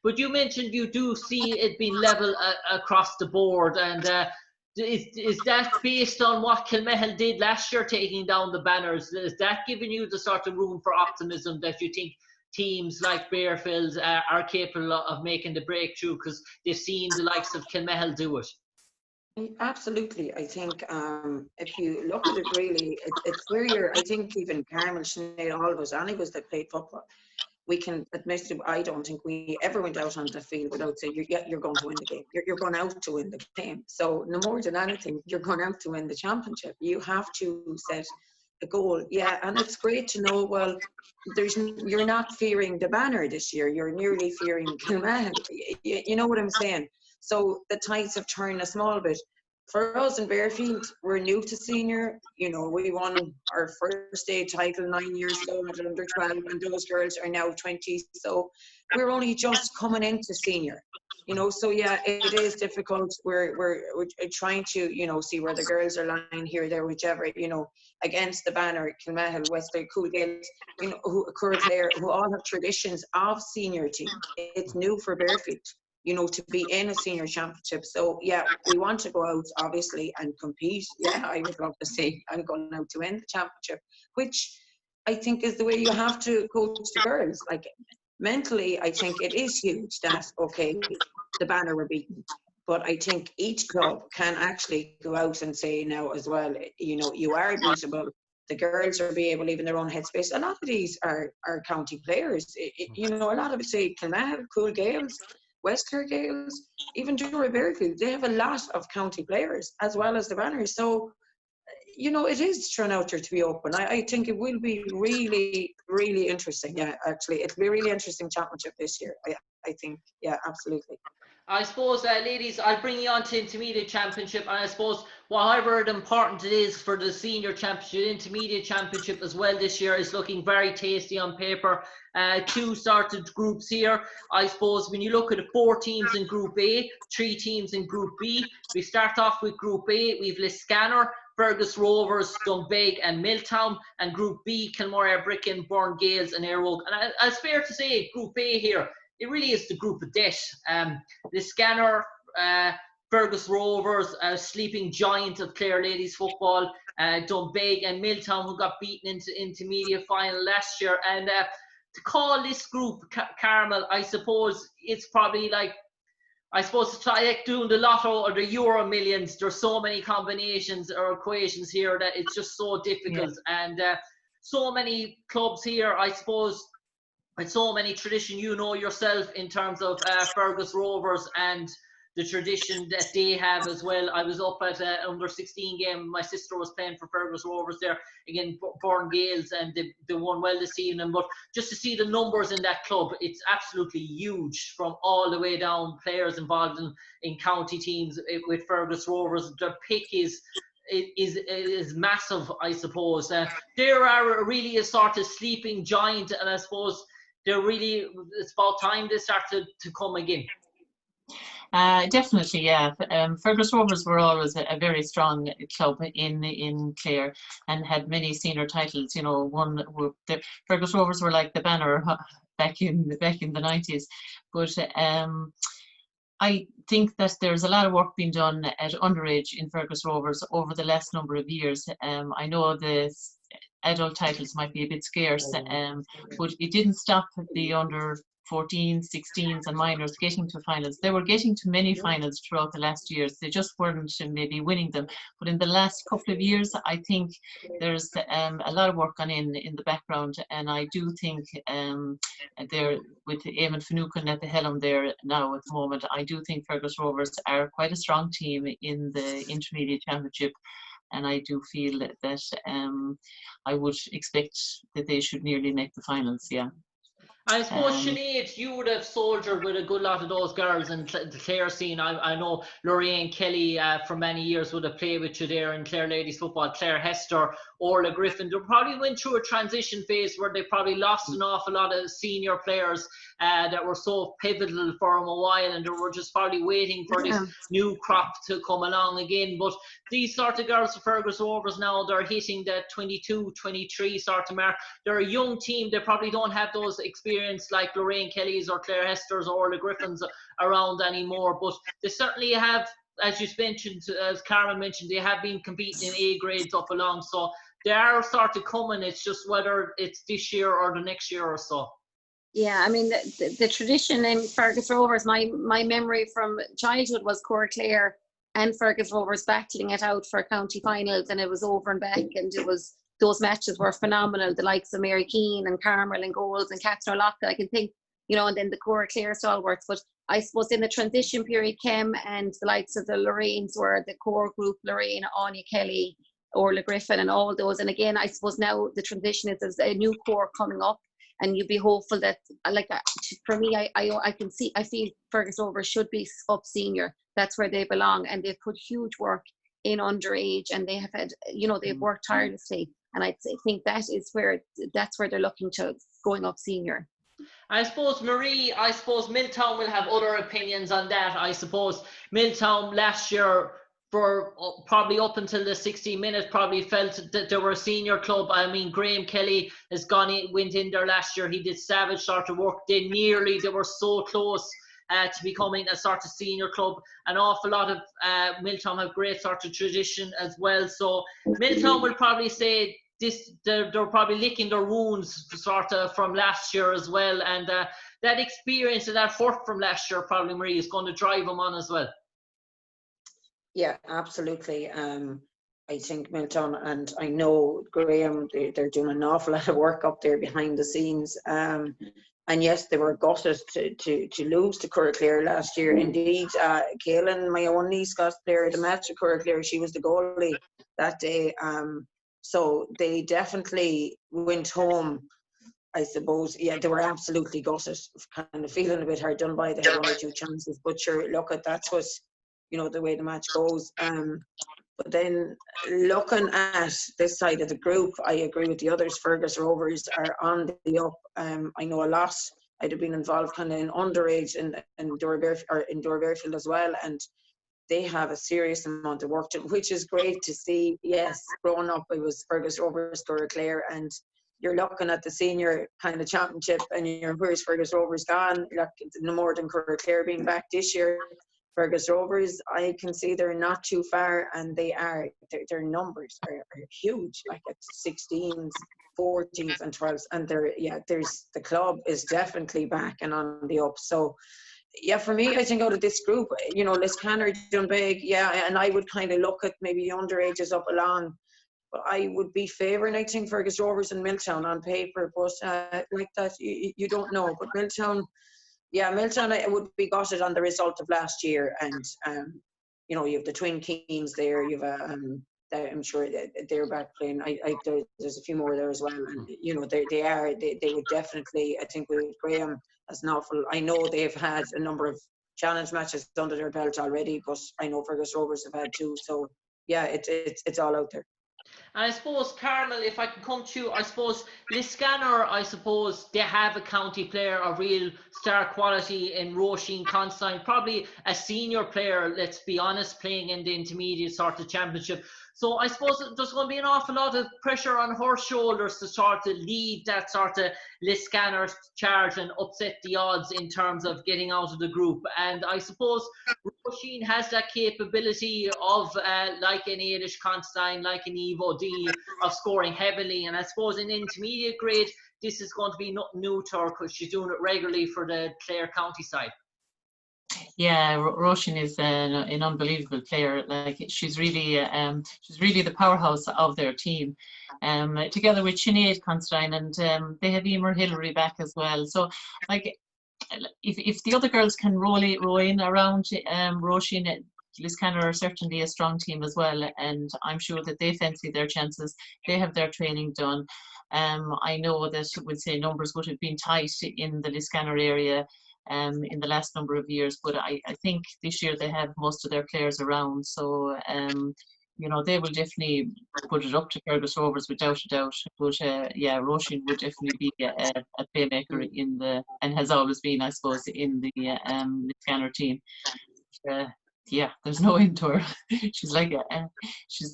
But you mentioned you do see it being level across the board, and is that based on what Kilmihil did last year, taking down the banners? Is that giving you the sort of room for optimism that you think teams like Bearfield are capable of making the breakthrough because they've seen the likes of Kilmihil do it? Absolutely. I think if you look at it really, it's where I think even Carmel, Sinead, all of us, any of us that played football, we can admit it. I don't think we ever went out on the field without saying you're going to win the game. You're going out to win the game. So no more than anything, you're going out to win the championship. You have to set a goal. Yeah, and it's great to know, well, you're not fearing the banner this year. You're nearly fearing Kilmihil. You know what I'm saying? So the tides have turned a small bit. For us in Bearfield, we're new to senior. We won our first state title 9 years ago at under 12, and those girls are now 20. So we're only just coming into senior. So yeah, it is difficult. We're trying to, see where the girls are lying here, there, whichever, against the banner, Kilmihil, West Clare, Kilmihil, County Clare, who all have traditions of senior team. It's new for Bearfield, to be in a senior championship. So yeah, we want to go out obviously and compete. Yeah, I would love to say I'm going out to win the championship, which I think is the way you have to coach the girls. Like, mentally, I think it is huge that, okay, the banner were beaten. But I think each club can actually go out and say now as well, you are beatable. The girls are be able, even their own headspace. A lot of these are county players. A lot of it say Kilmihil, Cool Gales, West Clare Gales, even Dura Bearfield. They have a lot of county players as well as the banners. So, it is turned out there to be open. I think it will be really, really interesting. Yeah, actually, it'll be a really interesting championship this year. I think, yeah, absolutely. I suppose, ladies, I'll bring you on to intermediate championship, and I suppose however important it is for the senior championship, intermediate championship as well this year is looking very tasty on paper. 2 started groups here. I suppose when you look at the 4 teams in Group A, 3 teams in Group B, we start off with Group A. We've Liscannor, Fergus Rovers, Dunbeg and Milltown, and Group B, Kilmore, Bricken, Burn Gales and Airwoke. And it's fair to say Group A here, it really is the group of death. Liscannor, Fergus Rovers, sleeping giant of Clare Ladies Football, Dunbeg and Milltown, who got beaten into intermediate final last year. And to call this group Carmel, I suppose it's probably like, it's like doing the lotto or the Euro Millions. There's so many combinations or equations here that it's just so difficult. Yeah. And so many clubs here, I suppose, with so many tradition, yourself in terms of Fergus Rovers and the tradition that they have as well. I was up at an under-16 game. My sister was playing for Fergus Rovers there. Again, Burn Gales, and they won well this evening. But just to see the numbers in that club, it's absolutely huge from all the way down. Players involved in county teams with Fergus Rovers. Their pick is massive, I suppose. There are really a sort of sleeping giant, and I suppose it's about time they started to come again. Definitely, yeah. Fergus Rovers were always a very strong club in Clare and had many senior titles. Fergus Rovers were like the banner back in the 90s. But I think that there's a lot of work being done at underage in Fergus Rovers over the last number of years. I know the adult titles might be a bit scarce, but it didn't stop the under 14, 16s and minors getting to finals. They were getting to many finals throughout the last years. They just weren't maybe winning them. But in the last couple of years, I think there's a lot of work gone in the background. And I do think there, with Eamon Finucane at the helm there now at the moment, I do think Fergus Rovers are quite a strong team in the intermediate championship. And I do feel that I would expect that they should nearly make the finals, yeah. I suppose, Sinead, you would have soldiered with a good lot of those girls in the Clare scene. I know Lorraine Kelly for many years would have played with you there in Clare Ladies Football, Claire Hester, Orla Griffin. They probably went through a transition phase where they probably lost an awful lot of senior players that were so pivotal for them a while, and they were just probably waiting for this new crop to come along again. But these sort of girls, Fergus Rovers now, they're hitting the 22, 23 sort of mark. They're a young team. They probably don't have those experience like Lorraine Kelly's or Claire Hester's or Orla Griffin's around anymore. But they certainly have, as you mentioned, as Carmen mentioned, they have been competing in A grades up along. So they are sort of coming. It's just whether it's this year or the next year or so. Yeah, I mean, the tradition in Fergus Rovers, my memory from childhood was County Clare and Fergus Rovers battling it out for county finals, and it was over and back, and it was, those matches were phenomenal. The likes of Mary Keane and Carmel and goals and Catherine O'Loughlin, I can think, and then the County Clare stalwarts. But I suppose in the transition period, Kem and the likes of the Lorraines were the core group, Lorraine, Anya Kelly, Orla Griffin and all those. And again, I suppose now the transition is there's a new core coming up, and you'd be hopeful that, like, for me, I can see, I feel Fergus Rovers should be up senior. That's where they belong, and they've put huge work in underage, and they have had, they've worked tirelessly, and I think that's where they're looking to going up senior. I suppose, Marie, Milltown will have other opinions on that. I suppose Milltown last year, for probably up until the 60 minutes, probably felt that they were a senior club. I mean, Graham Kelly went in there last year. He did savage sort of work. They were so close to becoming a sort of senior club. An awful lot of Milltown have great sort of tradition as well. So Milltown will probably say they're probably licking their wounds sort of from last year as well, and that experience and that hurt from last year probably, Marie, is going to drive them on as well. Yeah, absolutely. I think Milltown, and I know Graham, they're doing an awful lot of work up there behind the scenes. And yes, they were gutted to lose to Clare last year. Indeed, Kaylin, my own niece, got player of the match at Clare. She was the goalie that day. So they definitely went home, I suppose. Yeah, they were absolutely gutted, kind of feeling a bit hard done by. They had 1 or 2 chances. But sure, look, that's what, the way the match goes. But then looking at this side of the group, I agree with the others. Fergus Rovers are on the up. I know a lot. I'd have been involved kind of in underage in Dorabearfield as well, and they have a serious amount of work to, which is great to see. Yes, growing up, it was Fergus Rovers, Clare, and you're looking at the senior kind of championship, and where's Fergus Rovers gone? Like, no more than Clare being back this year. Fergus Rovers, I can see they're not too far, and their numbers are huge, like at 16s, 14s and 12s, and the club is definitely back and on the up. So yeah, for me, I think out of this group, Liscannor, Dunbeg, and I would kind of look at maybe the underages up along, but I would be favouring, I think, Fergus Rovers and Milltown on paper, but like that, you don't know. But Milltown, I would be gutted on the result of last year, and you have the Twin Keens there. You have I'm sure they're back playing. There's a few more there as well, and they would definitely. I think with Graham as an awful. I know they've had a number of challenge matches under their belt already, but I know Fergus Rovers have had 2. So yeah, it's all out there. And I suppose, Carmel, if I can come to you, I suppose Liscannor, they have a county player of real star quality in Roisin Constantine, probably a senior player, let's be honest, playing in the intermediate sort of championship. So I suppose there's going to be an awful lot of pressure on her shoulders to sort of lead that sort of Liscannor charge and upset the odds in terms of getting out of the group. And I suppose Roisin has that capability of, like an Ailish Constantine, like an Evo D, of scoring heavily. And I suppose in intermediate grade, this is going to be nothing new to her because she's doing it regularly for the Clare County side. Yeah, Roisin is an unbelievable player. Like, she's really the powerhouse of their team. Together with Sinead Constantine, and they have Emer Hillary back as well. So, like, if the other girls can roll in around Roisin, Liscannor are certainly a strong team as well, and I'm sure that they fancy their chances. They have their training done. I know that we'll say numbers would have been tight in the Liscannor area in the last number of years, but I think this year they have most of their players around, so they will definitely put it up to Fergus Rovers without a doubt. But Roisin would definitely be a playmaker and has always been, I suppose, in the Liscannor team. There's no end to her. She's like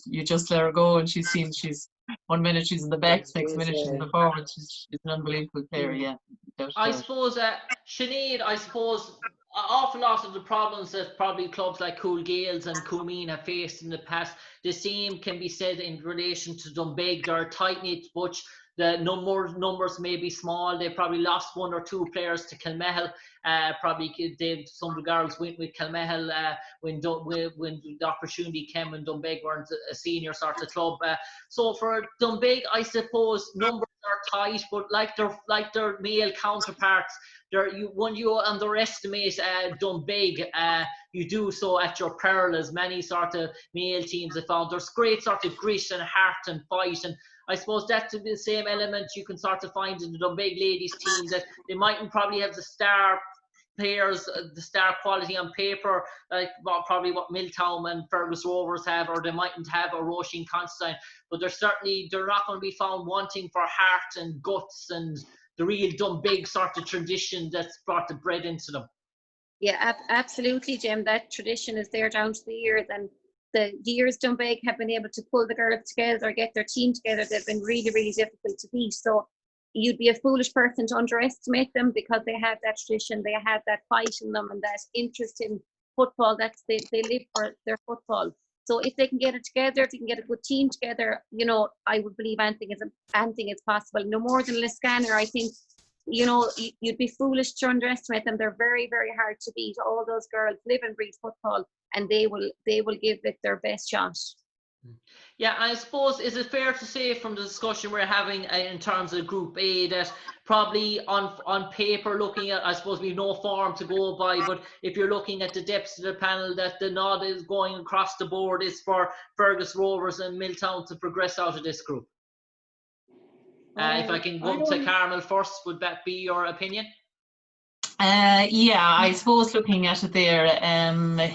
you just let her go, and she's 1 minute she's in the back, next minute she's in the forward. She's an unbelievable player. Yeah, I suppose Sinead, an awful lot of the problems that probably clubs like Cool Gaels and Coolmeen have faced in the past, the same can be said in relation to Dunbeg. They're a tight-knit bunch. The numbers may be small. They probably lost 1 or 2 players to Kilmihil. Some of the girls went with Kilmihil when the opportunity came when Dunbeg weren't a senior sort of club. So for Dunbeg, I suppose numbers are tight, but like their male counterparts, when you underestimate Dunbeg, you do so at your peril, as many sort of male teams have found. There's great sort of grit and heart and fight, and I suppose that's the same element you can sort of find in the Dunbeg ladies team, that they mightn't probably have the star players, the star quality on paper, like probably what Milltown and Fergus Rovers have, or they mightn't have a Roisin Constantine, but they're not going to be found wanting for heart and guts and the real done big sort of tradition that's brought the bread into them. Yeah, absolutely, Jim. That tradition is there down to the years, and the years done big have been able to pull the girls together, get their team together. They've been really, really difficult to beat. So you'd be a foolish person to underestimate them, because they have that tradition, they have that fight in them, and that interest in football. That's they live for their football. So if they can get it together, if they can get a good team together, you know, I would believe anything is possible. No more than Liscannor, I think. You know, you'd be foolish to underestimate them. They're very, very hard to beat. All those girls live and breathe football, and they will give it their best shot. Yeah, I suppose, is it fair to say from the discussion we're having in terms of Group A that probably on paper, looking at, I suppose we've no form to go by, but if you're looking at the depths of the panel, that the nod is going across the board is for Fergus Rovers and Milltown to progress out of this group? If I can go to Carmel first, would that be your opinion? Yeah, I suppose looking at it there,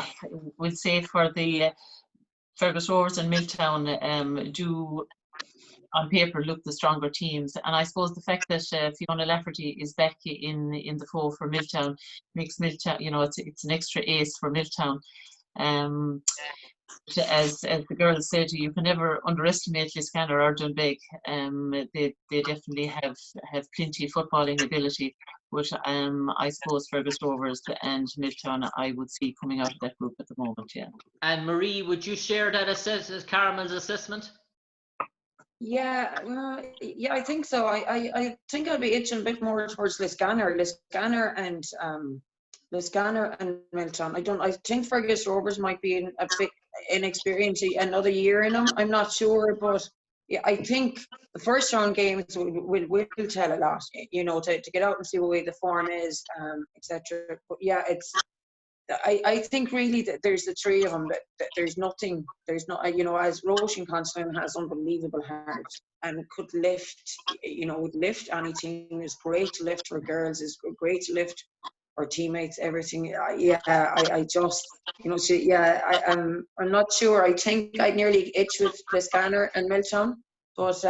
we'll say for the Fergus Rovers and Milltown do on paper look the stronger teams, and I suppose the fact that Fiona Lafferty is back in the fold for Milltown makes Milltown, you know, it's an extra ace for Milltown. As the girls said, you can never underestimate Liscannor or Dunbeg. They definitely have plenty of footballing ability, but I suppose Fergus Rovers and Milltown I would see coming out of that group at the moment. Yeah. And Marie, would you share that Carmel's assessment? Yeah, well, yeah, I think so. I think I'll be itching a bit more towards Liscannor and Milltown. I think Fergus Rovers might be a bit inexperienced, another year in them. I'm not sure, but yeah, I think the first round games will tell a lot. You know, to get out and see what way the form is, etc. But yeah, I think really that there's the three of them, that there's not, you know, as Roisin Conlan has unbelievable heart and could lift, you know, would lift any team. Is great to lift for girls, is great to lift our teammates, everything. Yeah, I just, you know, I'm not sure. I think I'd nearly itch with Liscannor and Milltown, but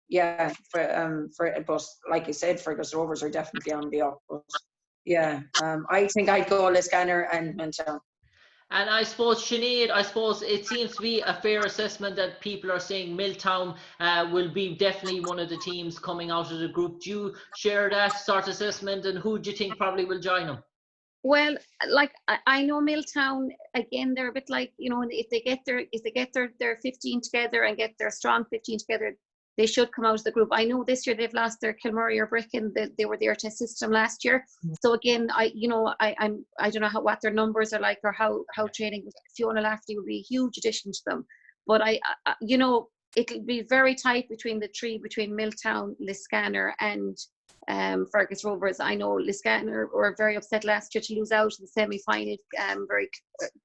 yeah, but like I said, Fergus Rovers are definitely on the up. But yeah, I think I'd go Liscannor and Milltown. And I suppose, Sinead, it seems to be a fair assessment that people are saying Milltown will be definitely one of the teams coming out of the group. Do you share that sort of assessment, and who do you think probably will join them? Well, like I know Milltown, again, they're a bit like, you know, if they get their 15 together and get their strong 15 together, they should come out of the group. I know this year they've lost their Kilmihil or Brechin. They were there to assist them last year. So again, I don't know what their numbers are like, or how training. Fiona Lafferty will be a huge addition to them. But I you know, it'll be very tight between the three, between Milltown, Liscannor and Fergus Rovers. I know Liscannor were very upset last year to lose out in the semi-final.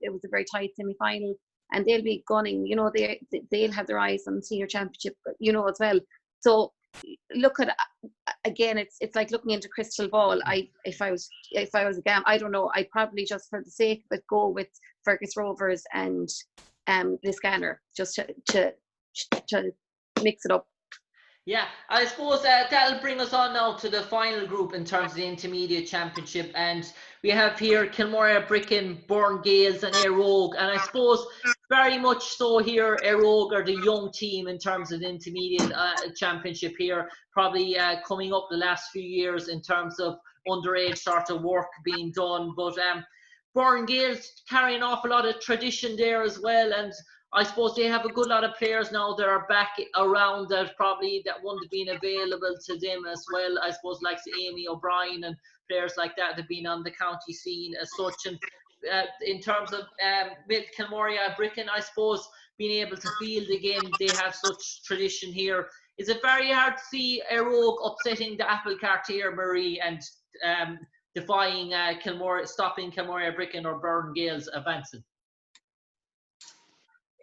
It was a very tight semi-final. And they'll be gunning, you know, they'll have their eyes on the senior championship, you know, as well. So look at, again, it's like looking into crystal ball. If I was a gam, I don't know, I'd probably just for the sake of it go with Fergus Rovers and Liscannor, just to mix it up. Yeah, I suppose that'll bring us on now to the final group in terms of the intermediate championship, and we have here Kilmihil, Brechin, Burn Gales and Éire Óg, and I suppose very much so here Éire Óg are the young team in terms of the intermediate championship here, probably coming up the last few years in terms of underage sort of work being done, but Burn Gales carrying off a lot of tradition there as well, and I suppose they have a good lot of players now that are back around that wouldn't have been available to them as well. I suppose like Amy O'Brien and players like that have been on the county scene as such. And in terms of Kilmihil, Brechin, I suppose being able to field again, they have such tradition here. Is it very hard to see Éire Óg upsetting the apple cart here, Marie, and defying stopping Kilmihil, Brechin or Burn Gales advancing?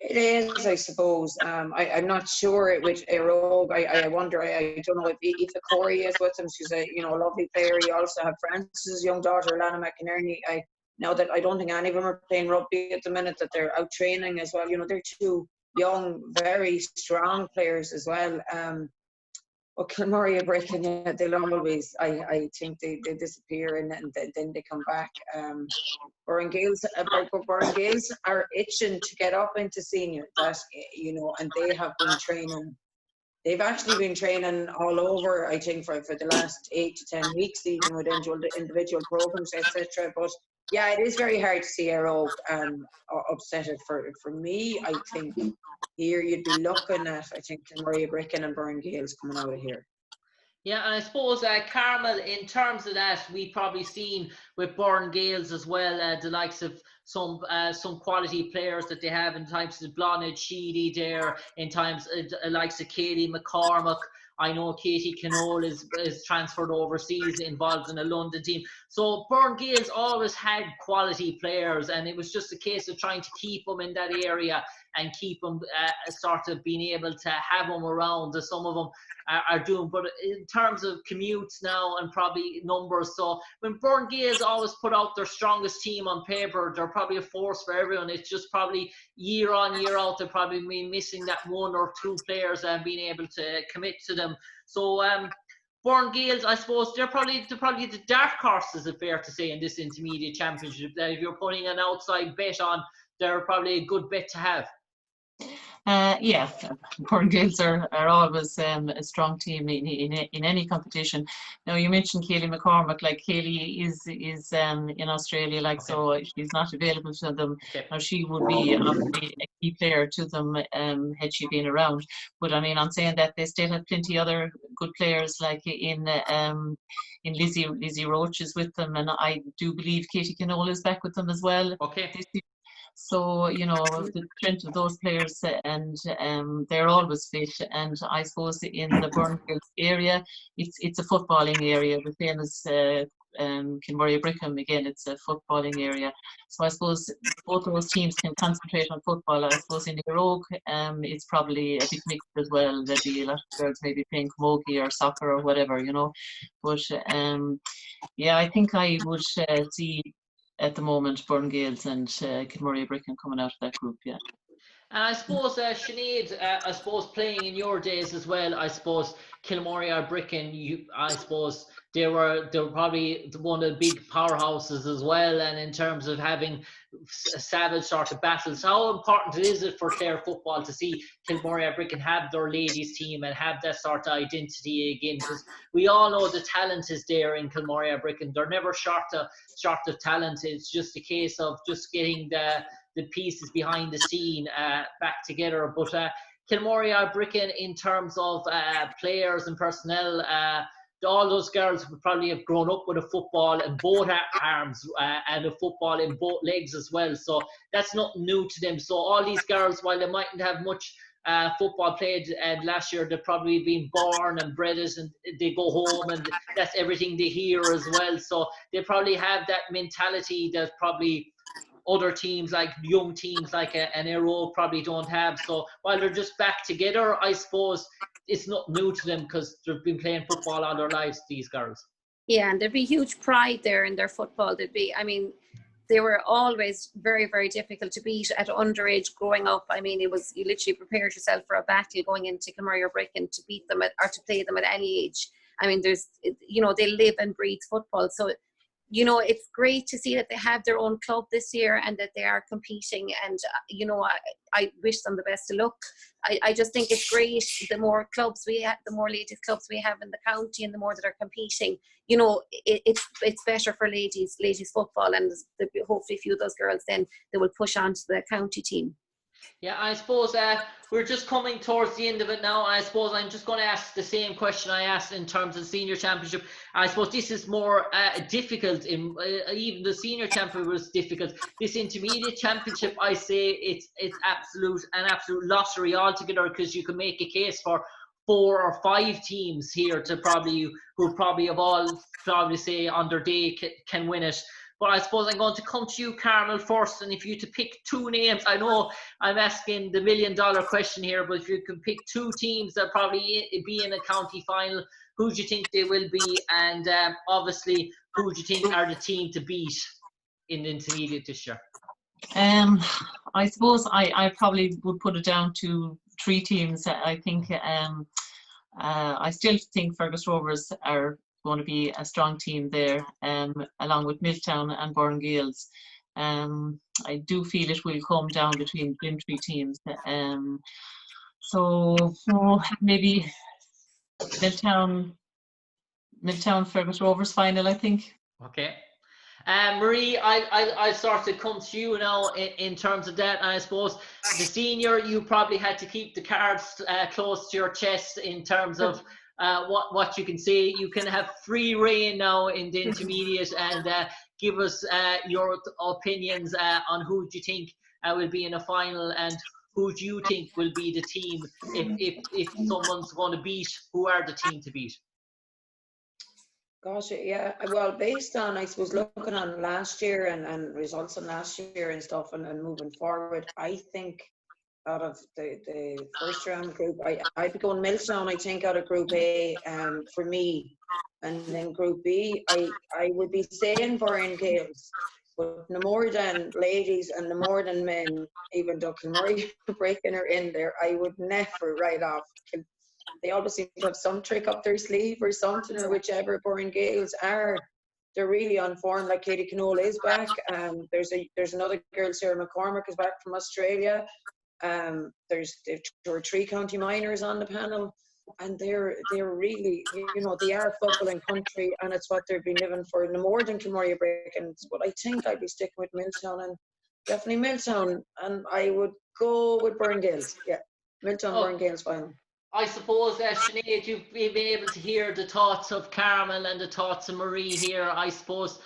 It is, I suppose. I'm not sure with Éire Óg. I wonder. I don't know if Aoife Corey is with them. She's a lovely player. You also have Francis' young daughter, Lana McInerney. Now that I don't think any of them are playing rugby at the minute, that they're out training as well. You know, they're two young, very strong players as well. Well, Kilmihil are breaking it. They'll always, I think they disappear and then they come back. Burngales are itching to get up into senior. That, you know, and they have been training. They've actually been training all over, I think, for the last 8 to 10 weeks, even with individual programs, etc. But yeah, it is very hard to see Arrow upset it. For me, I think here you'd be looking at, I think, Kilmihil Bricken and Burngales coming out of here. Yeah, and I suppose, Carmel, in terms of that, we've probably seen with Burngales as well, the likes of some quality players that they have in times of Blonid, Sheedy there, in times likes of Katie McCormack. I know Katie Canole is transferred overseas, involved in a London team. So Burngales always had quality players, and it was just a case of trying to keep them in that area and keep them sort of being able to have them around, as some of them are doing. But in terms of commutes now and probably numbers, so when Burngales always put out their strongest team on paper, they're probably a force for everyone. It's just probably year on, year out, they're probably been missing that 1 or 2 players and being able to commit to them. So Burngales, I suppose, they're probably the dark horse, is it fair to say, in this intermediate championship, that if you're putting an outside bet on, they're probably a good bet to have. Yeah, Burngales are always a strong team in any competition. Now, you mentioned Kaylee McCormack. Like, Kaylee is in Australia, like, okay. So she's not available to them. Okay. Now, she would be obviously a key player to them had she been around. But I mean, I'm saying that they still have plenty other good players, like in Lizzie Roach is with them, and I do believe Katie Canole is back with them as well. Okay. So, you know, the strength of those players, and they're always fit. And I suppose in the Burngales area, it's a footballing area, the same as Kilmihil Brickham. Again, it's a footballing area. So I suppose both of those teams can concentrate on football. I suppose in the Rogue, it's probably a bit mixed as well. There'd be a lot of girls maybe playing camogie or soccer or whatever, you know. But yeah, I think I would see at the moment Burngales and Kilmihil Bricken coming out of that group, yeah. And I suppose, Sinead, I suppose playing in your days as well, I suppose Kilmihil Bricken, I suppose they were probably one of the big powerhouses as well. And in terms of having savage sort of battles, how important is it for Clare football to see Kilmihil Bricken have their ladies team and have that sort of identity again? Because we all know the talent is there in Kilmihil Bricken. They're never short of talent. It's just a case of just getting the pieces behind the scene back together. But Kilmihil Bricken, in terms of players and personnel, all those girls would probably have grown up with a football in both arms and a football in both legs as well. So that's not new to them. So all these girls, while they mightn't have much football played last year, they've probably been born and bred it, and they go home and that's everything they hear as well. So they probably have that mentality that probably other teams, like young teams like an Arrow, probably don't have. So while they're just back together, I suppose it's not new to them because they've been playing football all their lives, these girls. Yeah, and there'd be huge pride there in their football. I mean, they were always very, very difficult to beat at underage growing up. I mean, it was, you literally prepared yourself for a battle going into Kilmihil Bricken to beat them or to play them at any age. I mean, they live and breathe football. So, you know, it's great to see that they have their own club this year and that they are competing. And, you know, I wish them the best of luck. I just think it's great. The more clubs we have, the more ladies clubs we have in the county, and the more that are competing, you know, it's better for ladies football. And hopefully a few of those girls then they will push on to the county team. Yeah, I suppose we're just coming towards the end of it now. I suppose I'm just going to ask the same question I asked in terms of the senior championship. I suppose this is more difficult. Even the senior championship was difficult. This intermediate championship, I say it's an absolute lottery altogether, because you can make a case for 4 or 5 teams here to who probably have all say on their day can win it. But I suppose I'm going to come to you, Carmel, first. And if you to pick 2 names, I know I'm asking the $1 million question here, but if you could pick 2 teams that probably be in a county final, who do you think they will be? And obviously, who do you think are the team to beat in the intermediate this year? I suppose I probably would put it down to 3 teams. I think I still think Fergus Rovers are going to be a strong team there, along with Milltown and Burngales. I do feel it will come down between them 3 teams. So maybe Milltown Fergus Rovers final, I think. Okay. Marie, I sort of come to you now in terms of that. And I suppose the senior, you probably had to keep the cards close to your chest in terms of what you can say. You can have free reign now in the intermediate and give us your opinions on who do you think will be in a final, and who do you think will be the team if someone's going to beat, who are the team to beat? Gosh, yeah. Well, based on, I suppose, looking on last year and results on last year and stuff, and moving forward, I think out of the first round group, I'd be going Milltown, I think, out of Group A, for me. And then Group B, I would be saying Burngales, but no more than ladies and no more than men, even though Kilmihil breaking her in there, I would never write off. They always seem to have some trick up their sleeve or something, or whichever. Burngales are, they're really on form. Like Katie Canola is back. There's another girl, Sarah McCormick, is back from Australia. There are 3 county minors on the panel, and they're really, they are football in country, and it's what they've been living for no more than Kilmihil breaking. But I think I'd be sticking with Milltown, and definitely Milltown, and I would go with Burngales. Yeah, Milltown Burngales final. I suppose, Sinead, you've been able to hear the thoughts of Carmel and the thoughts of Marie here. I suppose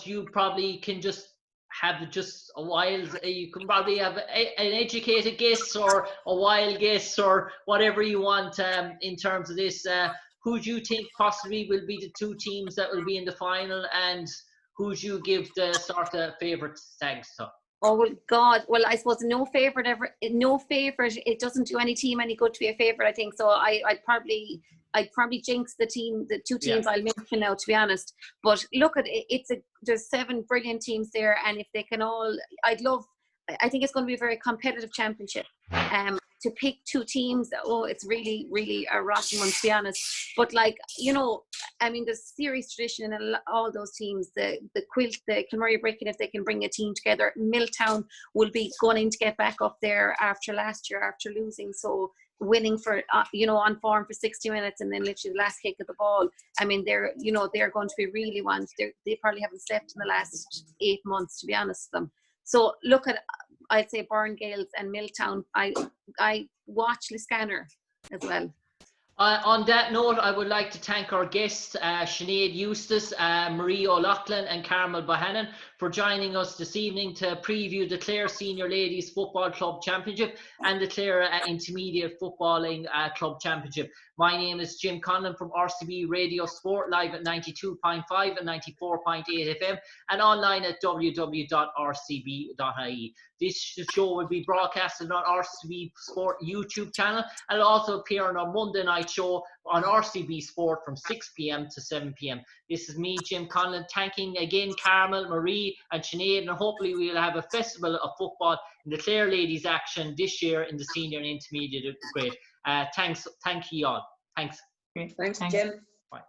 you probably can just have just a wild, you can probably have an educated guess or a wild guess or whatever you want in terms of this. Who do you think possibly will be the 2 teams that will be in the final, and who do you give the sort of favourite tags to? Oh, well, God. Well, I suppose no favourite. It doesn't do any team any good to be a favourite, I think. So I'd probably jinx the 2 teams I'll mention now, to be honest. But look at it, there's 7 brilliant teams there, and if they can all, I think it's going to be a very competitive championship. To pick 2 teams, it's really, really a rotten one, to be honest. But there's serious tradition in all those teams. The Quilt, the Kilmihil breaking, if they can bring a team together. Milltown will be going to get back up there after last year, after losing. So winning for, on form for 60 minutes and then literally the last kick of the ball. I mean, they're going to be really ones. They probably haven't slept in the last 8 months, to be honest with them. So look at, I'd say Burngales and Milltown. I watch Liscannor as well. On that note, I would like to thank our guests, Sinead Eustace, Marie O'Loughlin and Carmel Bohannon, for joining us this evening to preview the Clare Senior Ladies Football Club Championship and the Clare Intermediate Footballing Club Championship. My name is Jim Conlan from RCB Radio Sport, live at 92.5 and 94.8 FM and online at www.rcb.ie. This show will be broadcasted on RCB Sport YouTube channel, and it'll also appear on our Monday night show on RCB Sport from 6 p.m. to 7 p.m. This is me, Jim Conlan, thanking again Carmel, Marie and Sinead, and hopefully we'll have a festival of football in the Clare Ladies action this year in the senior and intermediate grade. Thank you all. Thanks. Thanks, Jim. Bye.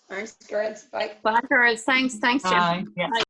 Thanks, girls. Bye. Bye, girls. Thanks, Jim. Bye. Yeah. Bye.